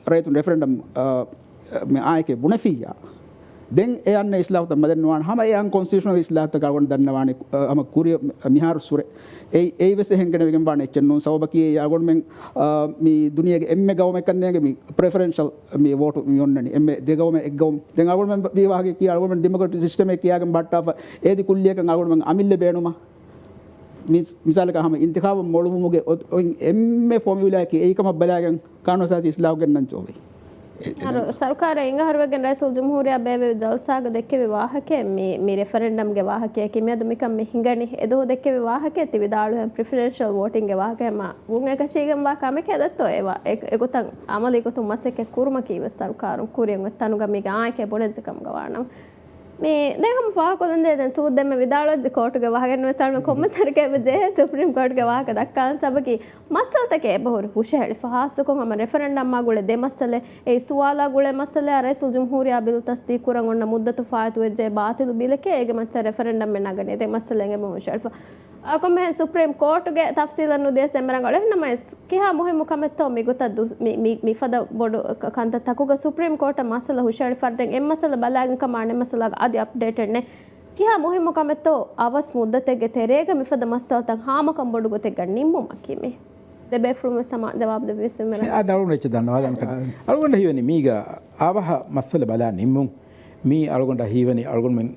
රයතුන් රෙෆරෙන්ඩම් මේ ආයකේ බුනෆියා දැන් ඒ අන්න ඉස්ලාම් තම දන්නවාන හැම ඒ අන් කොන්ස්ටිටියුෂනල් ඉස්ලාම් තක අල්ගොන්ඩ දන්නවානේ අම කුරිය මිහාර සුරේ ඒ වෙස හෙන්ගෙන වෙගෙන් බාන එච්චන්නු සවබකී අල්ගොන්ඩ මෙන් මේ දුනියගේ එම්මේ ගවම කන්නේගේ මේ ප්‍රෙෆරෙන්ෂල් මේ වෝට් මේ ඔන්නනි එම්මේ දෙගවම එක්ගවම දැන් අල්ගොන්ඩ මෙන් විවාහගේ කිය අල්ගොන්ඩ ඩෙමොක්‍රටික් සිස්ටම් එක කියාගෙන බට්ටාව ඒදි කුල්ලියක අල්ගොන්ඩ මෙන් අමිල්ල බේනුමා මිසාලක හැම ඉන්තිඛාබ මොළුමුගේ එම්මේ ෆෝමියුලා එකේ ඒකම බලාගෙන කානෝසාසි ඉස්ලාම් ගෙන්නන් චෝවේ ಸರ್ಕಾರ ಹೆಂಗ ಹರವಗೆನ್ ರೈಸುಲ್ ಜಮಹೂರಿಯಾ ಬೇವೆ ಜಲ್ಸಾಗ ದೆಕ್ಕೆ ವಿವಾಹಕ್ಕೆ ಮಿ ರೆಫರೆಂಡಮ್ ಗೆ ವಾಹಕ್ಕೆ ಕಿಮೆದು ಮಿಕಂ ಮಿ ಹಿಂಗಣಿ ಎದು ದೆಕ್ಕೆ ವಿವಾಹಕ್ಕೆ ತಿ ವಿದಾಳು ಹಂ ಪ್ರಿಫರೆನ್ಷಿಯಲ್ ವೋಟಿಂಗ್ ಗೆ ವಾಹಕ್ಕೆ ಮಾ ಉಂಗೆ ಕಶಿಗಂ ವಾ ಕಮೆ ಕೆದತ್ತೋ ಏವಾ ಎಗುತಂ ಅಮಲಿ ಗೊತು ಮಸಕ್ಕೆ ಕುರ್ಮ ಕೀವ ಸರ್ಕಾರ ಕುರಿಯಂ ತನುಗ ಮಿಗ ಆಕೆ ಬೊಣೆಜಕಂ ಗವಾಣಂ මේ දැන් හම ෆාකොලන්දේ දැන් සූද්දෙම විදාලොත් කෝටුගේ වහගෙන වෙසල්ම කොම්මසරකේ බජේ සුප්‍රීම ಕೋರ್ಟ್ಗೆ ವಾಹಕ ದಕ್ಕಾನ್ ಸಬಕಿ ಮಸ್ತಲ್ತಕೆ ಬಹುರು ಹುಷಹಳಿ ಫಹಾಸುಕೊಂ ಅಮ ರೆಫರೆಂಡಮ್ ಮಾಗುಳೆ ದೆ ಮಸಲೆ ಏ ಸುವಾಲ ಗುಳೆ ಮಸಲೆ ರೈಸುಲ್ ಜಮ್ಹೂರಿಯಾ ಬಿಲ್ ತಸ್ದೀಕ್ ಕುರಂಗೊನ್ನ ಮುದ್ದತು ಫಾತು ವೆಜೆ ಬಾತಿಲು ಬಿಲಕೆ ಏಗೆ ಮಚ್ಚ ರೆಫರೆಂಡಮ್ ಮೆನಗನೆ ದೆ ಮಸಲೆಗೆ ಹುಷಹಳಿ කොමෙ සුප්‍රීම් කෝර්ට්ගේ තෆ්සීලನ್ನು ದೇಶ ಮೆರಂಗಳ ನಮ್ಮ ಕಿಹಾ ಮುಹಿಮು ಕಮೆತ್ತೋ ಮಿಗುತದ್ದು ಮಿ ಫದ ಬೊಡು ಕಂತ ತಕುಗ ಸುಪ್ರೀಂ ಕೋರ್ಟ್ ಮಸಲ ಹುಷಾರಿ ಫರ್ದೆಂ ಎಂ ಮಸಲ ಬಲಾಗಿನ ಕಮಾಣೆ ಮಸಲ ಆದಿ ಅಪ್ಡೇಟೆಡ್ ನೆ ಕಿಹಾ ಮುಹಿಮು ಕಮೆತ್ತೋ ಅವಸ್ ಮುದ್ದತೆಗೆ ತೆರೆಗ ಮಿ ಫದ ಮಸಲ ತಂ ಹಾಮಕಂ ಬೊಡು ಗೊತೆ ಗಣ್ಣಿಮ್ಮು ಮಕ್ಕಿಮೆ දෙබේ ෆ්‍රම සම ජවාබ් දෙවිස් මෙරන් දරුණු වෙච්ච දන්නවා දැන් අලුගොಂಡ හිවනි මීග ආවහ මස්සල බලා නිම්මුන් මේ අලුගොಂಡ හිවනි අලුගොන් මෙන්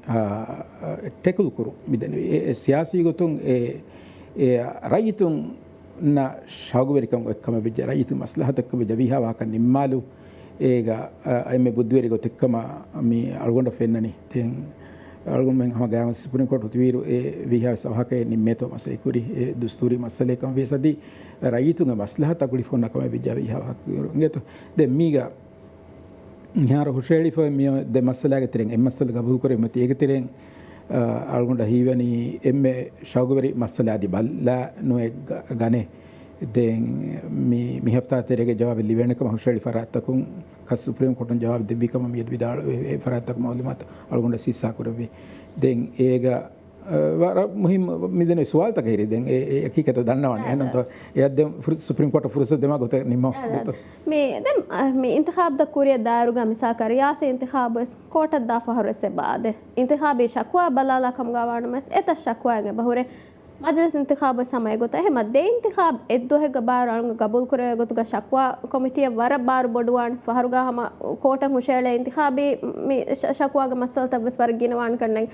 ටෙකුල් කුරු මිදෙන ඒ සියාසී ගොතුන් ඒ රයිතුන් න ශාගවරිකම් එක්කම බෙජ රයිතු මස්ලහතක බෙජ විහාවා කන් නිම්මාලු ඒග එමෙ බුද්ධවේරි ගොත එක්කම මේ අලුගොಂಡ ෆෙන්නනි තෙන් අලුගොන් මෙන් හම ගෑම සුප්‍රීම කෝර්ට් උතිවීරු ඒ විහාව සභාකේ නිම්මේතෝ මසේ කුරි ඒ දුස්තූරි මස්සලේ කම වේසදී රයිතුන්ගේ මස්ලහත අකුලි ෆොන්න කම බෙජ විහාවා ගෙත දෙ මීගා ඥාර හුෂේලි ෆෝ මිය දෙ මස්සලාගේ තිරෙන් එම් මස්සල ගබු කරේ මත ඒක තිරෙන් අල්ගොන්ඩ හීවනි එම්මේ ශෞගවරි මස්සලාදි බල්ලා නොය ගනේ දෙන් මි හෆ්තා තිරේගේ ජවාබ ලිවෙනකම හුෂේලි ෆරාත්තකුන් කස් සුප්‍රීම කෝර්ටන් ජවාබ දෙබිකම මිය විදාල ඒ ෆරාත්තක මෞලිමත් අල්ගොන්ඩ සිස්සා කරවි දෙන් ඒක වර මුහිම් මිදෙන සුවාල් තක හිරි දැන් ඒ හකීකත දන්නවනේ එහෙනම් තෝ එයත් දැන් සුප්‍රීම කෝර්ට ෆුරසත් දෙමා ගොත නිම්ම මේ දැන් මේ इंतखाब ද කුරිය දාරුගා මිසා කරියාසේ इंतखाब කෝට දා ෆහරසේ බාද इंतखाबේ ශක්වා බලාලා කම් ගාවණ මස් එත ශක්වාගේ බහුරේ මජලිස් इंतखाब සමය ගොත එහෙම දෙ इंतखाब එද්දොහෙග බාර අංග ගබුල් කරේ ගොතුගා ශක්වා කොමිටිය වර බාර බොඩුවාන් ෆහරුගා හම කෝටන් හුෂේලේ इंतखाबේ මේ ශක්වාගේ මසල් තබස් වර්ගිනවාන් කරන්න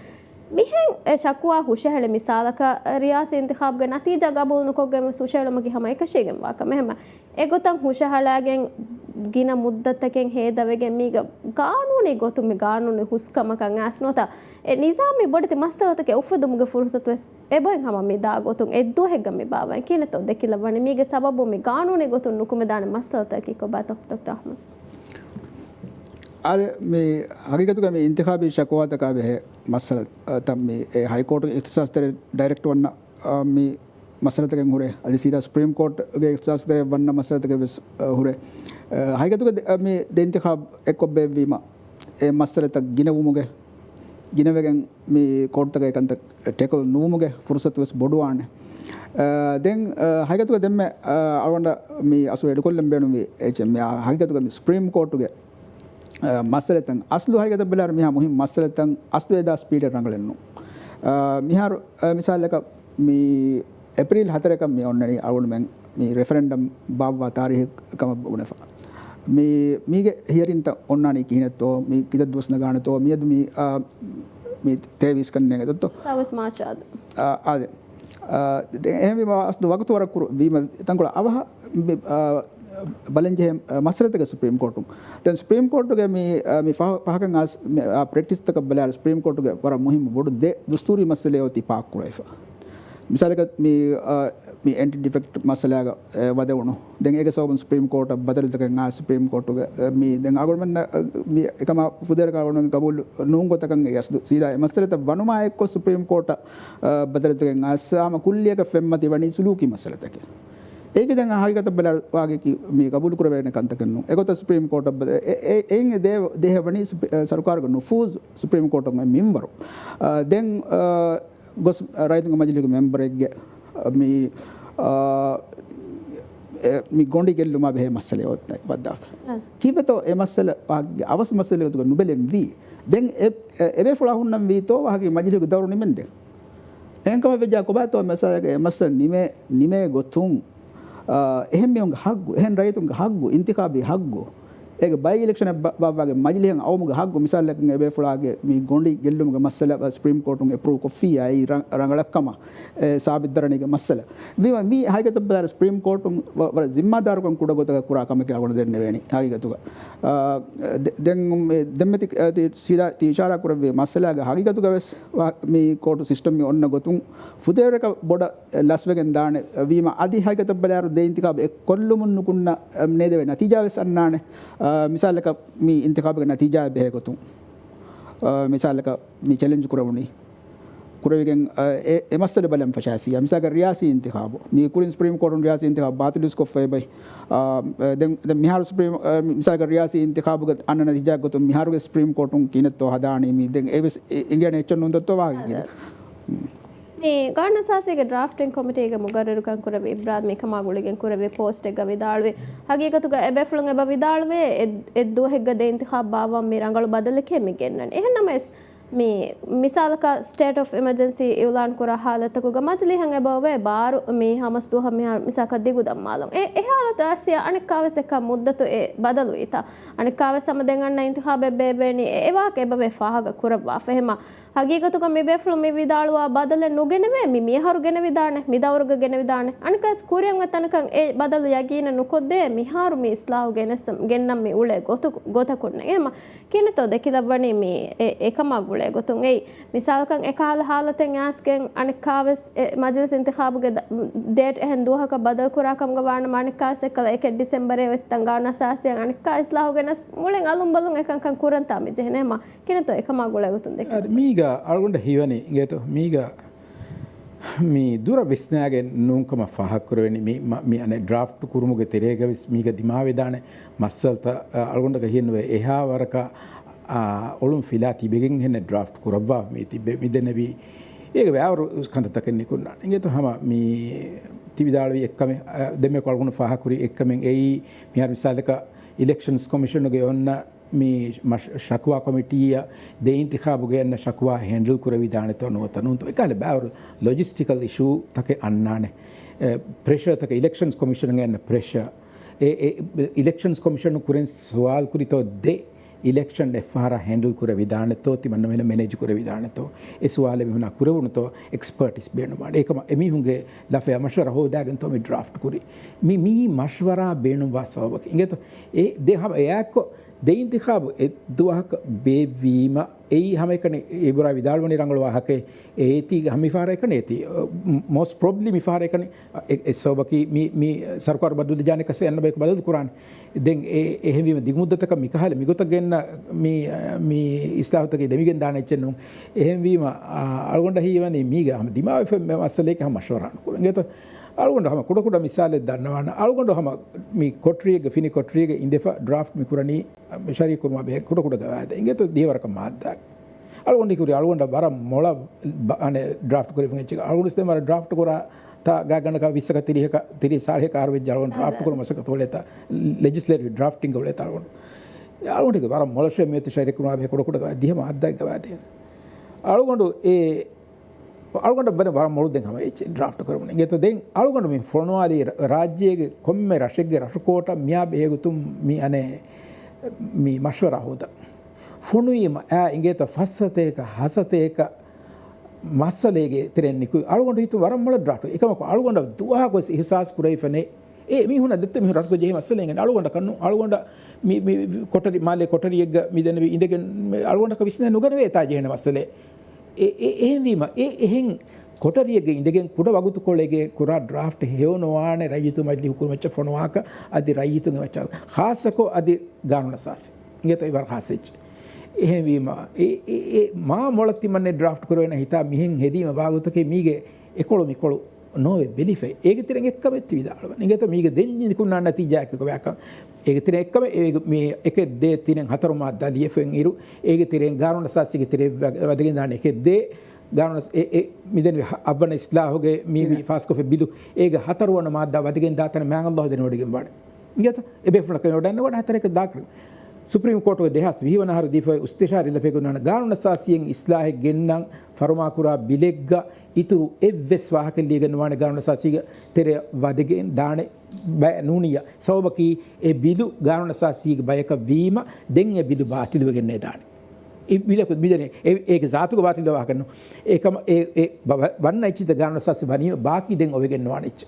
මිහෙන් ශක්වා හුෂහල මිසාලක රියාස ඉන්තිඛාබ්ගේ නතිජා ගබුල්නු කොග්ගෙම සුෂලමගේ හැම එකශේගෙන් වාක මෙහෙම ඒගොතන් හුෂහලාගෙන් ගින මුද්දතකෙන් හේදවෙගෙන් මීග ගානුනේ ගොතුම් මේ ගානුනේ හුස්කමකන් ඇස්නොත ඒ නිසාමි බොඩති මස්සවතක උෆදුමුගේ ෆුර්සත් වෙස් එබෙන් හැම මේ දා ගොතුන් එද්දෝ හෙග්ග මේ බාවන් කියනතෝ දෙකිලවනේ මීගේ සබබු මේ ගානුනේ ගොතුන් නුකුම දාන මස්සවතක කිකොබත ඩොක්ටර් අහමද් आज में हकीकत में इंतखाबी शकवा तक आवे है मसला तब में हाई कोर्ट इख्तिसास तेरे डायरेक्ट वरना में मसला तक हुरे अली सीधा सुप्रीम कोर्ट के इख्तिसास तेरे वरना मसला तक हुरे हकीकत में दे इंतखाब एक को बेवीमा ए मसला तक गिने वो मुगे गिने वेगन में कोर्ट तक एक अंत टेकल नो मुगे फुर्सत वस बोडवाने दें हकीकत में में अरवंडा में असु एडकोल लंबे नो में एच में हकीकत में सुप्रीम कोर्ट के මස්සලතන් අස්ලු හයගත බලාර මිහා මුහිම් මස්සලතන් අස්ලු එදා ස්පීඩ් රංගලෙන්නු මිහාර මිසාලක මේ ඒප්‍රිල් 4 ක මේ ඔන්නනි අරුණ මෙන් මේ රෙෆරෙන්ඩම් බාවා තාරිහකම වුණා මීගේ හියරින්ත ඔන්නානී කිහිනතෝ මේ කිද දුස්න ගානතෝ මියද මේ තේවිස් කන්නේ ගතතෝ සවස් මාචාද ආද එහෙම අස්දු වගතුවර කුරු වීම තංගොල අවහ බලෙන්ජේ මසරතක සුප්‍රීම් කොර්ටු දැන් සුප්‍රීම් කොර්ටුගේ මේ පහකන් ප්‍රැක්ටිස් තක බලාර සුප්‍රීම් කොර්ටුගේ වර මුහිම බොඩු දෙ දස්තූරි මසලේ ඔති පාක් කුරයිෆා මිසාලක මේ ඇන්ටි ඩිෆෙක්ට් මසලාග වදවුණු දැන් ඒක සෝබන් සුප්‍රීම් කොර්ට බදලතක ngා සුප්‍රීම් කොර්ටුගේ මේ දැන් ආගොල්මන් මේ එකම පුදේර කාවණන් කබුල් නෝංගොතකන් යස් සීදා මසලත වනුමා එක්ක සුප්‍රීම් කොර්ට බදලතක ngා සාම කුල්ලියක ෆෙම්මති වනි සුලූකි මසලතක ඒක දැන් ආහිගත බල වාගේ මේ කබුල් කරවෙන කන්ත කරනු ඒකත සුප්‍රීම් කොර්ට එයින් දෙහ වනි සරකාරක නුෆූස් සුප්‍රීම් කොර්ට මෙම්බරු දැන් ගොස් රයිතුංග මජලික මෙම්බරෙක්ගේ මේ ගොන්ඩි කෙල්ලුම බෙහෙ මස්සලේ ඔත් වද්දාත කීපතෝ ඒ මස්සල වාගේ අවස් මස්සලේ උතුක නුබලෙන් වී දැන් එබේ ෆුලා හුන්නම් වී තෝ වාගේ මජලික දවරු නිමෙන්ද එංකම වෙජා කොබතෝ මස්සලගේ මස්සල් නිමේ ගොතුම් එහෙම මෙුංග හග්ගු එහෙන් රයිතුංග හග්ගු ඉන්තිකාබි හග්ගු ඒක බයි ඉලෙක්ෂන් බාගේ මජලිහෙන් අවමුග හග්ගු මිසල්ලකින් එබේ ෆුලාගේ මේ ගොන්ඩි ගෙල්ලුමුග මස්සල ස්ප්‍රීම් කොර්ටුන් අප්‍රූව් කොෆී අයි රංගලක්කම සාබිද්දරණික මස්සල මේ හයිගත බදාර ස්ප්‍රීම් කොර්ටුන් වර ಜಿಮ್ಮಾದಾರකම් කුඩ ගොතක කුරා කමක අවුණ දෙන්න වෙණි හයිගතුක දැන් දෙම්මති සීදා තීශාරා කරවේ මස්සලගේ හයිගතුක වෙස් මේ කොර්ටු සිස්ටම් මේ ඔන්න ගොතුන් ෆුදේරක බොඩ ලස්වෙගෙන් දාන වීම අදි හයිගත බදාර දෙයින්තිකා කොල්ලුමුන් නුකුන්න නේද වෙ නතිජා වෙස් අන්නානේ मिसाल का मी इंतखाब का नतीजा है को तुम मिसाल का मी चैलेंज कुरवनी कुरविगें मसल बलम फशाफी मिसाल का रियासी इंतखाब मी कुरिन सुप्रीम कोर्ट रियासी इंतखाब बातिल उसको फे भाई द मिहार सुप्रीम मिसाल का रियासी इंतखाब का अन्न नतीजा को तुम मिहार के सुप्रीम कोर्ट की न तो हदानी मी दें एवस इंडिया नेचर नोंद तो वागे මේ ගාන සාසයේ ඩ්‍රාෆ්ටින් කොමිටේගේ මුගරරුකන් කරවේ ඉබ්‍රාහිම් කමාගුලිගෙන් කරවේ පෝස්ට් එක විදාල්වේ හගීකතුක එබෙෆ්ලුන් එබ විදාල්වේ එද්දෝ හෙග්ග දෙන්තිඛාබ් බාවම් මේ රංගල බදලකෙ මිගෙන්නන් එහෙනම් මේ මිසාලක ස්ටේට් ඔෆ් එමර්ජන්සි ඉවලාන් කර हालतක ගමජලිහන් එබවේ බාරු මේ හමස් දුහ මේ මිසක දිගු දම්මාලම් ඒ हालत ආසිය අනිකාවස එක මුද්දතු ඒ බදලු ඊත අනිකාවස සමදෙන් අන්න ඉන්තිඛාබ් බෙබෙනි ඒවාක එබවේ ෆාහග කරවා ෆෙහම හගීකතුක මේ බෙෆ්ලු මේ විදාලුවා බදල නුගෙනවේ මේ මිහරු ගෙන විදානේ මිදවරුග ගෙන විදානේ අනිකස් කුරියන් වතනකන් ඒ බදලු යගීන නුකොද්දේ මිහරු මේ ඉස්ලාහ් ගෙනසම් ගෙන්නම් මේ උලේ ගොතකුන්නේ එහෙම කිනතෝ දෙකිලවණි මේ එකම ගුලේ ගොතුන් ඒ මිසාලකන් එකාල हालතෙන් යාස්කෙන් අනිකාවස් මජලිස් ඉන්තිඛාබුගේ ඩේට් එහෙන් දුවහක බදල් කුරාකම් ගවාන මානිකාස් එකල 1 ඩිසෙම්බරේ වෙත්තන් ගාන සාසියන් අනිකා ඉස්ලාහ් ගෙනස් මුලෙන් අලුම් බලුන් එකන් කුරන් තාමි ජෙහෙනම කිනතෝ එකම ගුලේ ගොතුන් දෙක මීග අලගොන්ඩ හිවනි ගේතු මීග මේ දුර විස්නාගෙන් නුන්කම ෆහක්කරවෙනි මේ අනේ ඩ්‍රාෆ්ට් කුරුමුගේ තෙරේග මීග දිමාවේදාන මස්සල්ත අලගොන්ඩ ගහින්නුවේ එහා වරක ඔළුම් ෆිලා තිබෙගෙන් හෙන ඩ්‍රාෆ්ට් කුරබ්වා මේ තිබෙ මිදෙනවි ඒක වැවරු කන්තතකෙන් නිකුන්නා ඉංගෙතු හැම මේ තිවිදාලවි එක්කම දෙමෙ කොල්ගුණ ෆහකුරි එක්කමෙන් එයි මිහාර විසාලක ඉලෙක්ෂන්ස් කොමිෂන්ගේ ඔන්න මේ शकुवा कमिटी दे इंतखाबुगे अन्न शकुवा हैंडल कुरविदाने तो नोतनु तो एकाले बावर लॉजिस्टिकल इशू तके अन्नाने प्रेशर तके इलेक्शंस कमिशन गे अन्न प्रेशर इलेक्शंस कमिशन कुरेन सवाल कुरितो दे इलेक्शन एफआर हैंडल कुरविदाने तो तिमन्न मेन मैनेज कुरविदाने तो ए सवाल में हुना कुरवुन तो एक्सपर्टिस बेनु माड एकम एमी हुंगे लफे मशवरा हो दागन तो मी ड्राफ्ट कुरी मी मशवरा बेनु वासवक इंगे तो ए दे हम याको दे इंतखाब दुआक बेवीम एई हमें कने एबरा विदालवनी रंगल वाहके एती हमिफारे कने एती मोस्ट प्रोबब्ली मिफारे कने एसोबकी मी सरकार बदल जाने कसे अन्न बेक बदल कुरान दें එහෙම දිගමුද්දතක මිකහල මිගොත ගෙන්න මේ ඉස්ලාහතක දෙමිගෙන් දාන එච්චෙන්නු එහෙම වීම අල්ගොන්ඩ හීවනේ මීග හම දිමාව මස්සලේක හම මෂවරාන කුරංගෙත අල්ගොන්ඩ හම කුඩ කුඩ මිසාලෙ දන්නවන අල්ගොන්ඩ හම මේ කොට්‍රියක ෆිනි කොට්‍රියක ඉන්දෙෆා ඩ්‍රාෆ්ට් මිකුරණි ශරීර කුරුමා බේ කුඩ කුඩ ගවාද ඉංගෙත දීවරක මාද්දා අල්ගොන්ඩ කුරි අල්ගොන්ඩ බර මොළ අනේ ඩ්‍රාෆ්ට් කුරි ෆුංචි අල්ගොන්ඩ ස්තේ මර ඩ්‍රාෆ්ට් කුරා ता गागणक 20 30 साढ़े कार वे जळवन ड्राफ्ट को मसक तोलेता लेजिस्लेटिव ड्राफ्टिंग गोलेता आळुंडे बार मोलशे मेत शरीर कुमा बे कोड कोड दिहम अद्दा गवादे आळुंडु ए අලුගොඩ බර බර මොළු දෙන් හැම ඒ ඩ්‍රාෆ්ට් කරමුනේ. ඒත දෙන් අලුගොඩ මේ ෆොනවාදී රාජ්‍යයේ කොම්මේ රශෙක්ගේ රශකෝට මියා බෙහෙගුතුම් මී අනේ මී මෂවරා හොද. ෆොනුයම ඉංගේත ෆස්සතේක හසතේක මස්සලේගේ තිරෙන්නිකු අලුගොඩ හිතු වරම් මොළ ඩ්‍රාෆ්ට් එකම අලුගොඩ දුවා කොස් ඉහසාස් කුරයිෆනේ ඒ මිහුණ දෙත් මිහුණ රටක ජෙහි මස්සලෙන් අලුගොඩ කන්නු අලුගොඩ මේ කොටරි මාලේ කොටරියෙක් මිදෙන ඉඳගෙන අලුගොඩක විශ්නේ නුගන වේ තා ජෙහන මස්සලේ එහෙන්වීම එහෙන් කොටරියගේ ඉඳගෙන කුඩ වගුතු කොළේගේ කුරා ඩ්‍රාෆ්ට් හේවනවානේ රජිතු මජ්ලි හුකුම මච්ච ෆොනවාක අදි රජිතුගේ මච්ච ખાસකෝ අදි ගානුන සාසි ඉංගත ඉවර ખાසෙච් එහෙන්වීම මා මොළති මන්නේ ඩ්‍රාෆ්ට් කරවෙන හිතා මිහෙන් හෙදීම වගුතුකේ මීගේ 11 මිකොළු නොවේ බෙලිෆේ ඒක තිරෙන් එක්කම එtti විදාලව නිගත මීගේ දෙන්නේ කුණා නතිජාක කොවැක ඒක තිරෙන් එක්කම මේ එක දේ තිරෙන් හතරම දලියෙන් ඉරු ඒක තිරෙන් ගානුන සාසිගේ තිරේ වදගෙන දාන එක දේ ගානුන මිදෙන අබන ඉස්ලාහගේ මී ෆාස්කොෆේ බිදු ඒක හතරවන මාද්දා වදගෙන දාතන මෑන් අල්ලාහ් දෙන වඩගෙන් බඩ නිගත එබේ ෆලක යොඩන්න වඩ හතරක දාකරු सुप्रीम कोर्ट के देहास विवनहर दीफे उस्तिशारी लफेगुना गानुन सासियं इस्लाह गेन्नं फरमाकुरा बिलेग्गा इतु एव्वेस वाहक लीगनवाने गानुन सासिग तेरे वदगेन दाणे नूनिया सौबकी ए बिलु गानुन सासिग बयक वीम दें ए बिलु बातिल वगेन्ने दाणे ई बिलक बिदने एक जातुक बातिल वाहकनो एकम ए वन्न इचित गानुन सासि बनियो बाकी दें ओवेगेन्नवानेच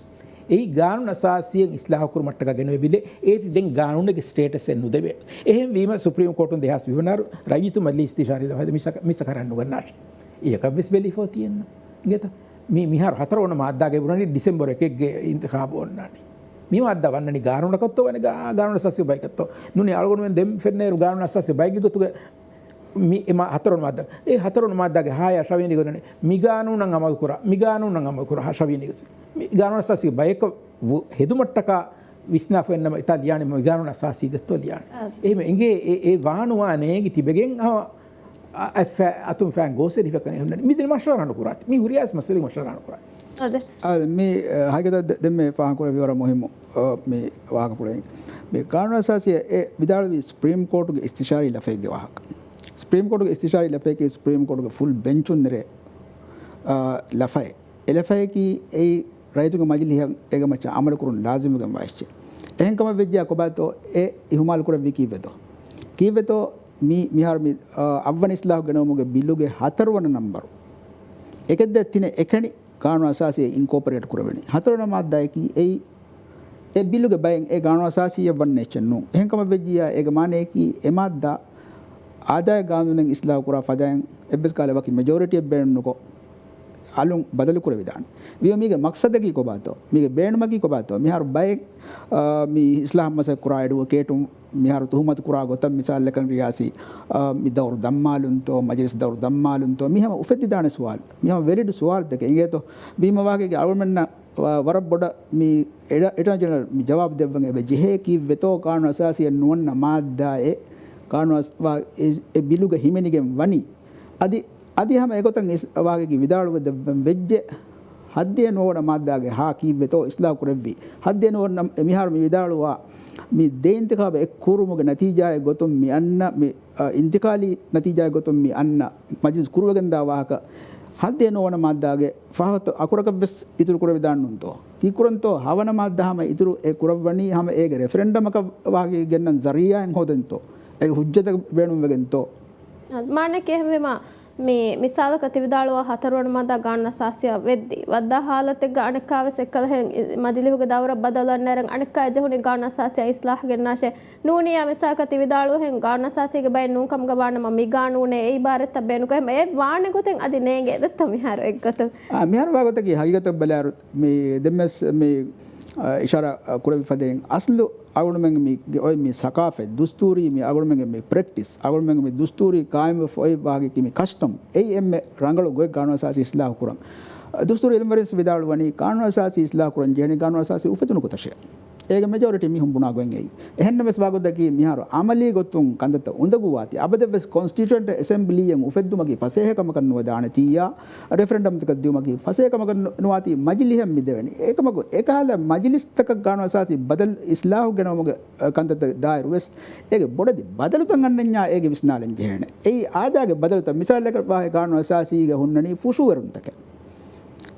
ඒ ගානුන අසාසියෙන් ඉස්ලාහ කුරු මට්ටක ගෙනුවේ බිලේ ඒති දැන් ගානුන්ගේ ස්ටේටස් එක නුදෙවේ එහෙන් වීම සුප්‍රීම කෝර්ටුන් දෙහස් විවනාරු රජිතු මල්ලි ඉස්තිශාරි දවහද මිස කරන්න ගන්නාට ඒක බස් බෙලිෆෝ තියෙන ගියත මේ මිහාර හතරවන මාද්දාගේ වුණානි ඩිසෙම්බර් 1 ගේ ඉන්තිඛාබ වුණානි මේ මාද්දා වන්නනි ගානුන කත්තෝ වනේ ගානුන අසාසිය බයිකත්තෝ නුනි අලගොනුෙන් දෙම් ෆෙන්නේරු ගානුන අසාසිය බයිකි ගොතුගේ එම හතරවන මාද්දා ඒ හතරවන මාද්දාගේ 6 අශවිනි ගොනනේ මිගානුනන් අමල් කුරා මිගානුනන් අමල් කුරා අශවිනි ගානුන අසාසිය බයික හෙදුමට්ටක විස්නාෆ වෙන්නම ඉතාලියානි මිගානුන අසාසිය දත්තෝ ලියාන එහෙම එංගේ ඒ වානුවා නේගි තිබෙගෙන් අතුම් ෆෑන් ගෝසෙ දිවකන එහෙම මිදින මෂවරණ කුරාති මේ හුරියාස් මසලි මෂවරණ කුරාති අද මේ හයිකද දෙමේ ෆාන් කුර විවර මොහිම මේ වාහක පුරේ මේ ගානුන අසාසිය ඒ විදාලවි සුප්‍රීම කෝර්ටුගේ ඉස්තිශාරි ලෆේගේ වාහක सुप्रीम कोर्ट के इस्तिशारी लफे के सुप्रीम कोर्ट के फुल बेंच उन्नरे लफे एलफे की ए रैतु के मजली एग मच अमल कुरुन लाजिम गम वाइचे एहन कम विद्या को बात तो ए इहुमाल कुर विकी वेतो मी मिहार मी अव्वन इस्लाह गनोमुगे बिल्लुगे हतरवन नंबर एकद तिने एकणी कानून असासी इनकॉर्पोरेट कुरवेनी हतरवन माद्दाय की ए बिल्लुगे बयन ए कानून असासी वन्ने चन्नु एहन कम विद्या एग माने की ए माद्दा आदाय गानुन इस्लाह कुरा फदायन एब्बस काले वकी मेजॉरिटी बेणनुको आलुं बदल कुरे विधान वी मीगे मकसद की को बातो मीगे बेणम की को बातो मिहार बाइक मी इस्लाम मसे कुरा एडवोकेट मिहार तुहमत कुरा गोतम मिसाल लेकन रियासी मी दौर दम्मालुंतो मजलिस दौर दम्मालुंतो मी हम उफेति दाने सवाल मी हम वेलिड सवाल तक इंगे तो बीम वागे के आवर्मेंट वरब बोड मी एटा जनरल मी जवाब देवंगे बे जेहे की वेतो कानून असासी नोन माद्दा ए कानून ए बिलुगे हिमेनिगे वनी अदि हम एगोतंग इस वागे की विदाळु वेज्जे हद्दे नोड माद्दागे हा की बेतो इस्लाह कुरेब्बी हद्दे नोड मिहार मी विदाळुवा मी दे इंतखाब एक कुरुमुगे नतीजाए गोतुम मी अन्न मी इंतकाली नतीजाए गोतुम मी अन्न मजलिस कुरुवगंदा वाहक हद्दे नोड माद्दागे फहत अकुरक बेस इतुरु कुरे विदाणुंतो की कुरंतो हवन माद्दा हम इतुरु ए कुरवणी हम एक रेफरेंडम का वागे गेन्न जरिया होदंतो ඒ හුජ්ජත බේණුම් වෙගෙන්තෝ මානේ කෙහෙම මේ මිසාල කතිවිදාලව හතරවන මදා ගන්න සාසිය වෙද්දි වද්දා හාලත් එක්ක අනකාවස් එක්කලහෙන් මදිලිහුගේ දවර බදලන්න නරන් අනකා ජහුනේ ගන්න සාසිය ඉස්ලාහ ගෙන්නාෂේ නූනියා මිසා කතිවිදාලව හෙන් ගන්න සාසියගේ බයි නූකම් ගබාන මම මිගානූනේ ඒ බාරත් බේණු කොහෙම ඒ වානේ ගොතෙන් අදි නේගේ දත්ත මිහාර එක්කත මිහාර වාගතකි හගිගත බලාරු මේ දෙමස් මේ इशारा कुरबी फदें असलु अगुणमेंग मी ओय मी सकाफे दुस्तूरी मी अगुणमेंग मी प्रैक्टिस अगुणमेंग मी दुस्तूरी कायम ओय बागे की मी कस्टम ए एम रंगलो गोय कानून असासी इस्लाह कुरम दुस्तूरी इलमरिस विदाल वनी कानून असासी इस्लाह कुरन जेनी कानून असासी उफेतुनु कुतशे ඒක මෙජොරිටි මිහුම් බුණා ගොන් එයි එහෙන්න මෙස් වාගොද්දකි මිහාර අමලී ගොතුන් කන්දත උඳගු වාති අබද වෙස් කොන්ස්ටිටියුන්ට් ඇසෙම්බලියෙන් උෆෙද්දුමකි පසේහකම කන්නව දාන තියා රෙෆරන්ඩම් තක දියුමකි පසේහකම කන්නවාති මජලිහෙම් මිදෙවනි ඒකමක ඒකහල මජලිස් තක ගාන අසාසි බදල් ඉස්ලාහ් ගනවමක කන්දත දායර වෙස් ඒක බොඩදි බදලුතන් අන්නඤ්ඤා ඒක විස්නාලෙන් ජෙහෙන ඒ ආදාගේ බදලුත මිසාල් එක වාහේ ගාන අසාසිගේ හුන්නනි ෆුෂු වරුන්තක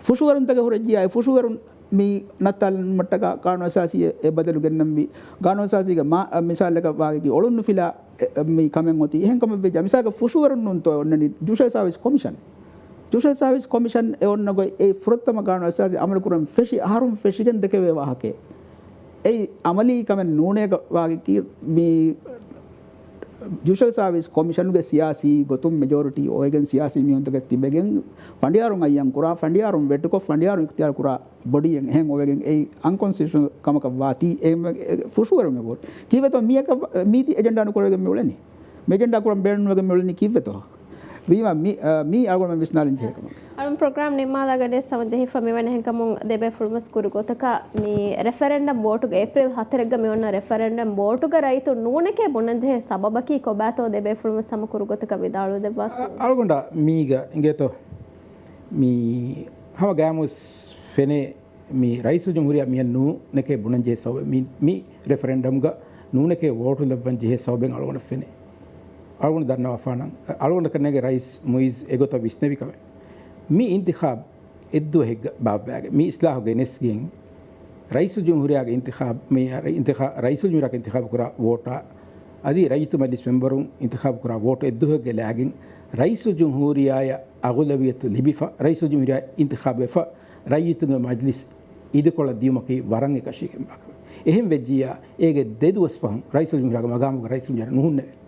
ෆුෂුවරුන් තක හොරජියයි ෆුෂුවරුන් මේ නත්තල් මට්ටක කානෝ අසාසිය ඒ බදලු ගෙන්නම් ගානෝ අසාසික මිසාලක වාගේ ඔළුන්නු ෆිලා මේ කමෙන් ඔති එහෙන් කම වෙජ මිසාක ෆුෂුවරුන් නුන්තෝ ඔන්නනි ජුෂල් සර්විස් කොමිෂන් ජුෂල් සර්විස් කොමිෂන් ඒ ඔන්නගොයි ඒ ෆුරත්තම ගානෝ අසාසි අමල කුරම් ෆෙෂි ආහාරුම් ෆෙෂිගෙන් දෙක වේ වාහකේ ඒ අමලී කමෙන් නෝනේ වාගේ මේ ජුෂල් සර්විස් කොමිෂන්ගේ සියාසී ගොතුම් මෙජොරිටි ඔයගෙන් සියාසී මියොන්තක තිබෙගෙන් ෆන්ඩියාරුන් අයම් කුරා ෆන්ඩියාරුන් වෙට්ටකො ෆන්ඩියාරුන් ඉක්තියාර කුරා බොඩියෙන් එහෙන් ඔයගෙන් ඒ අන්කොන්ස්ටිටියුෂනල් කමක වාති ඒ ෆුෂුවරුන් ගොර කීවතෝ මියක මීති එජෙන්ඩා නුකරගෙන් මෙවලනේ මෙජෙන්ඩා කුරම් බෙන් වගේ මෙවලනේ කීවතෝ වීම මී අගොම විස්නාලින් ජේකම අරුම් ප්‍රෝග්‍රෑම් නිමාදාගඩේ සමජෙහි ෆමිවන හැකමුන් දෙබේ ෆුල්මස් කුරුගොතක මේ ರೆಫರೆಂಡಮ್ ವೋಟುಗೆ ಏಪ್ರಿಲ್ 10ರ ಮೇವನ್ನ ರೆಫರೆಂಡಮ್ ವೋಟುಗೆ ರೈತು ನೂನಕೆ ಬೊನಂಜೆ ಸಬಬಕಿ ಕೊಬಾತೋ ದೇಬೆ ಫುಲ್ಮಸ್ ಸಮ ಕುರುಗೊತಕ ವಿದಾಳು ದೆಬಾಸ್ ಅಳಗೊಂಡ ಮೀಗ ಇಂಗೇತೋ ಮೀ ಹವ ಗ್ಯಾಮುಸ್ ಫೆನೆ ಮೀ ರೈಸು ಜಮಹೂರಿಯ ಮಿಯ ನೂನಕೆ ಬೊನಂಜೆ ಸಬ ಮೀ ರೆಫರೆಂಡಮ್ ಗ ನೂನಕೆ ವೋಟು ಲಬ್ಬಂಜೆ ಸಬಬೆನ್ ಅಳಗೊಂಡ ಫೆನೆ අලුණ දන්නවා ෆානන් අලුණ කන්නේගේ රයිස් මුයිස් එගොත විස්නවි කම මී ඉන්තිඛාබ් එද්දු හෙග් බාබ්බෑගේ මී ඉස්ලාහුගේ නෙස්ගෙන් රයිසු ජම්හූරියාගේ ඉන්තිඛාබ් මේ රයිසු ජම්හූරියාගේ ඉන්තිඛාබ් කරා වෝටා අදි රයිතු මජ්ලිස් මෙම්බරුන් ඉන්තිඛාබ් කරා වෝට එද්දු හෙග්ගේ ලෑගෙන් රයිසු ජම්හූරියාය අගලවියතු ලිබිෆා රයිසු ජම්හූරියා ඉන්තිඛාබ් වෙෆා රයිතුගේ මජ්ලිස් ඉදකොළ දීමකේ වරන් එකශීකම් බකම එහෙම් වෙජ්ජියා ඒගේ දෙදුවස් පහන් රයිසු ජම්හූරියාගේ මගාමුගේ රයිසු ජම්හූරියා නුහුන්නේ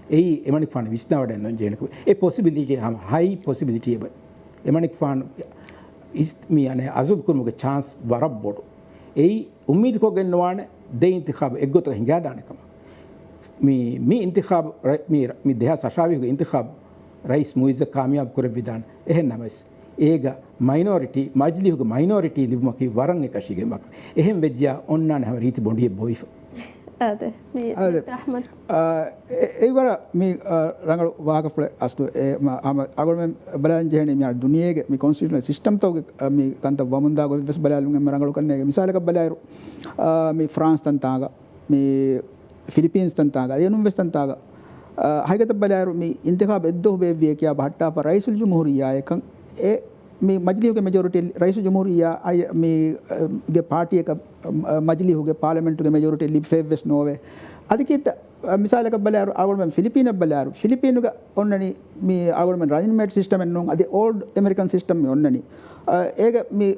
ඒ එමනික් ෆාන විස්නාවඩ නොන් ජේනක ඒ පොසිබිලිටි හම හයි පොසිබිලිටි එබ එමනික් ෆාන ඉස් මී අනේ අසුබ් කුමුගේ chance වරබ් බොඩු ඒ උම්මීද කොගෙන් නවාන දෙ ඉන්තිඛාබ එක්ගොත හිඟා දානකම මී ඉන්තිඛාබ මී දෙහ සශාවිගේ ඉන්තිඛාබ රයිස් මුයිස් කාමියාබ් කර විදාන එහෙන් නමස් ඒග මයිනොරිටි මජ්ලිහුගේ මයිනොරිටි ලිබුමකි වරන් එකශිගේ මක එහෙන් වෙජ්ජා ඔන්නාන හැම රීති බොන්ඩිය බොයිෆ අද මේ රහමත් ඒවර මේ රංගල වාගෆල අස්තු අගොම බලන් ජෙහනේ මිය දුනියේගේ මේ කොන්ස්ටිටියුෂනල් සිස්ටම් තෝගේ මේ කන්ත වමුන්දා ගොස් බස් බලලුන් එම රංගල කන්නේ මිසාලක බලයිරු මේ ෆ්‍රාන්ස් තන්තාග මේ ෆිලිපීන්ස් තන්තාග යනුම් වෙස් තන්තාග හයිගත බලයිරු මේ ඉන්තිඛාබ එද්දෝ බේවිය කියා බහට්ටා ප රයිසුල් ජුම්හූරියා එකන් ඒ මේ මජ්ලිහුගේ මෙජොරිටි රයිසු ජුම්හූරියා අය මේ ගේ පාර්ටි එක මජ්ලිහුගේ පාර්ලිමේන්තුගේ මෙජොරිටි ලිබ් ෆේවස් නෝවේ අදිකිත මිසාලක බලයාරු ආගොල්මන් ෆිලිපීන බලයාරු ෆිලිපීනුගේ ඔන්නනි මේ ආගොල්මන් රජින්මේට් සිස්ටම් එක නෝන් අදි ඕල්ඩ් ඇමරිකන් සිස්ටම් මේ ඔන්නනි ඒක මේ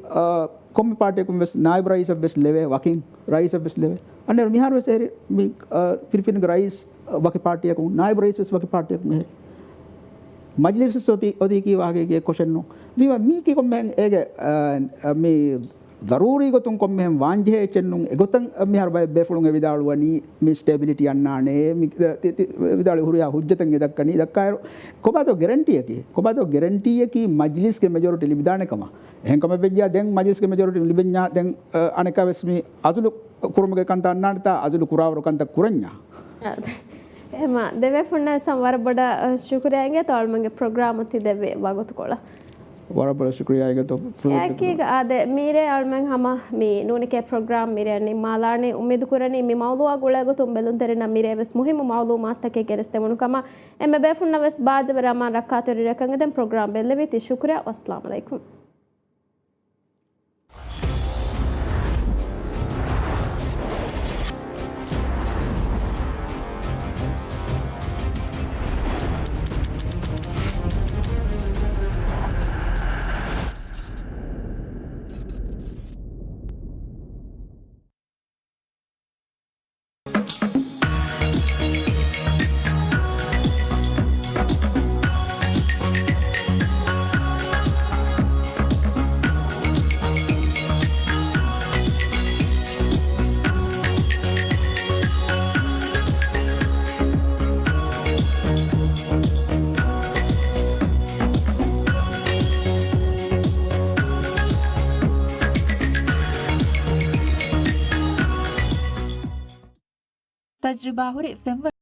කොම්මි පාර්ටි එකම වෙස් නායිබ් රයිස් ඔෆ් වෙස් ලෙවේ වකින් රයිස් ඔෆ් වෙස් ලෙවේ අනේ මිහාර වෙස් මේ ෆිලිපීනුගේ රයිස් වකි පාර්ටි එක නායිබ් රයිස් වෙස් වකි පාර්ටි එක මේ මජ්ලිස් සොති ඔදී කී වාගේ ක්වෙස්චන් නෝ විවා මී කී කොම්මෙන් ඒගේ මේ ضروري ගොතුන් කොම්මෙන් වාංජේ චෙන්නුන් එගොතන් මිහාර බය බෙෆුලුන් එවිදාලුවනි මේ ස්ටැබිලිටි යන්නානේ විදාලු හුරියා හුජ්ජතන් එදක්කනි දක්කාය කොබාතෝ ගැරන්ටි යකි මජ්ලිස් ගේ මෙජොරිටි ලිබිදානකම එහෙන් කම වෙජ්ජා දැන් මජ්ලිස් ගේ මෙජොරිටි ලිබෙන්නා දැන් අනක වෙස්මි අසුලු කුරුමගේ කන්ත අන්නාන්ත අසුලු කුරාවර කන්ත කුරඤ්ඤා එම දෙවේ ෆුන්න සමවර බඩ ಶುಕ್ರಿಯಾಗೆ ತಾಳ್ಮಂಗೆ ಪ್ರೋಗ್ರಾಮ್ ತಿ ದೇವೆ ವಾಗೋತುಕೋಳ ವರಬಳ ಶುಕ್ರಿಯಾಗೆ ತೋ ಯಾಕೀಗ ಅದೆ ಮೀರೆ ಅಳ್ಮಂಗ್ ಹಮ ಮೀ ನೂನಿಕೆ ಪ್ರೋಗ್ರಾಮ್ ಮೀರೆ ನಿ ಮಾಲಾಣೆ ಉಮ್ಮಿದ್ ಕುರನಿ ಮಿ ಮೌಲುವಾ ಗುಳಗು ತುಂಬೆಲುನ್ ತೆರೆನ ಮೀರೆ ವೆಸ್ ಮುಹಿಮ ಮಾಲೂಮಾತ್ ತಕೆ ಗೆನಸ್ತೆ ಮನು ಕಮ ಎಮ್ಮೆ ಬೆ ಫುನ್ನ ವೆಸ್ ಬಾಜವರ ಅಮ ರಕ್ಕಾತರಿ ರಕಂಗದಂ ಪ್ರೋಗ್ರಾಮ್ ಬೆಲ್ಲೆವಿ ತಿ ಶುಕ್ರಿಯಾ ಅಸ್ಸಲಾಮು ಅಲೈಕುಂ තජ්රිබා හොරේ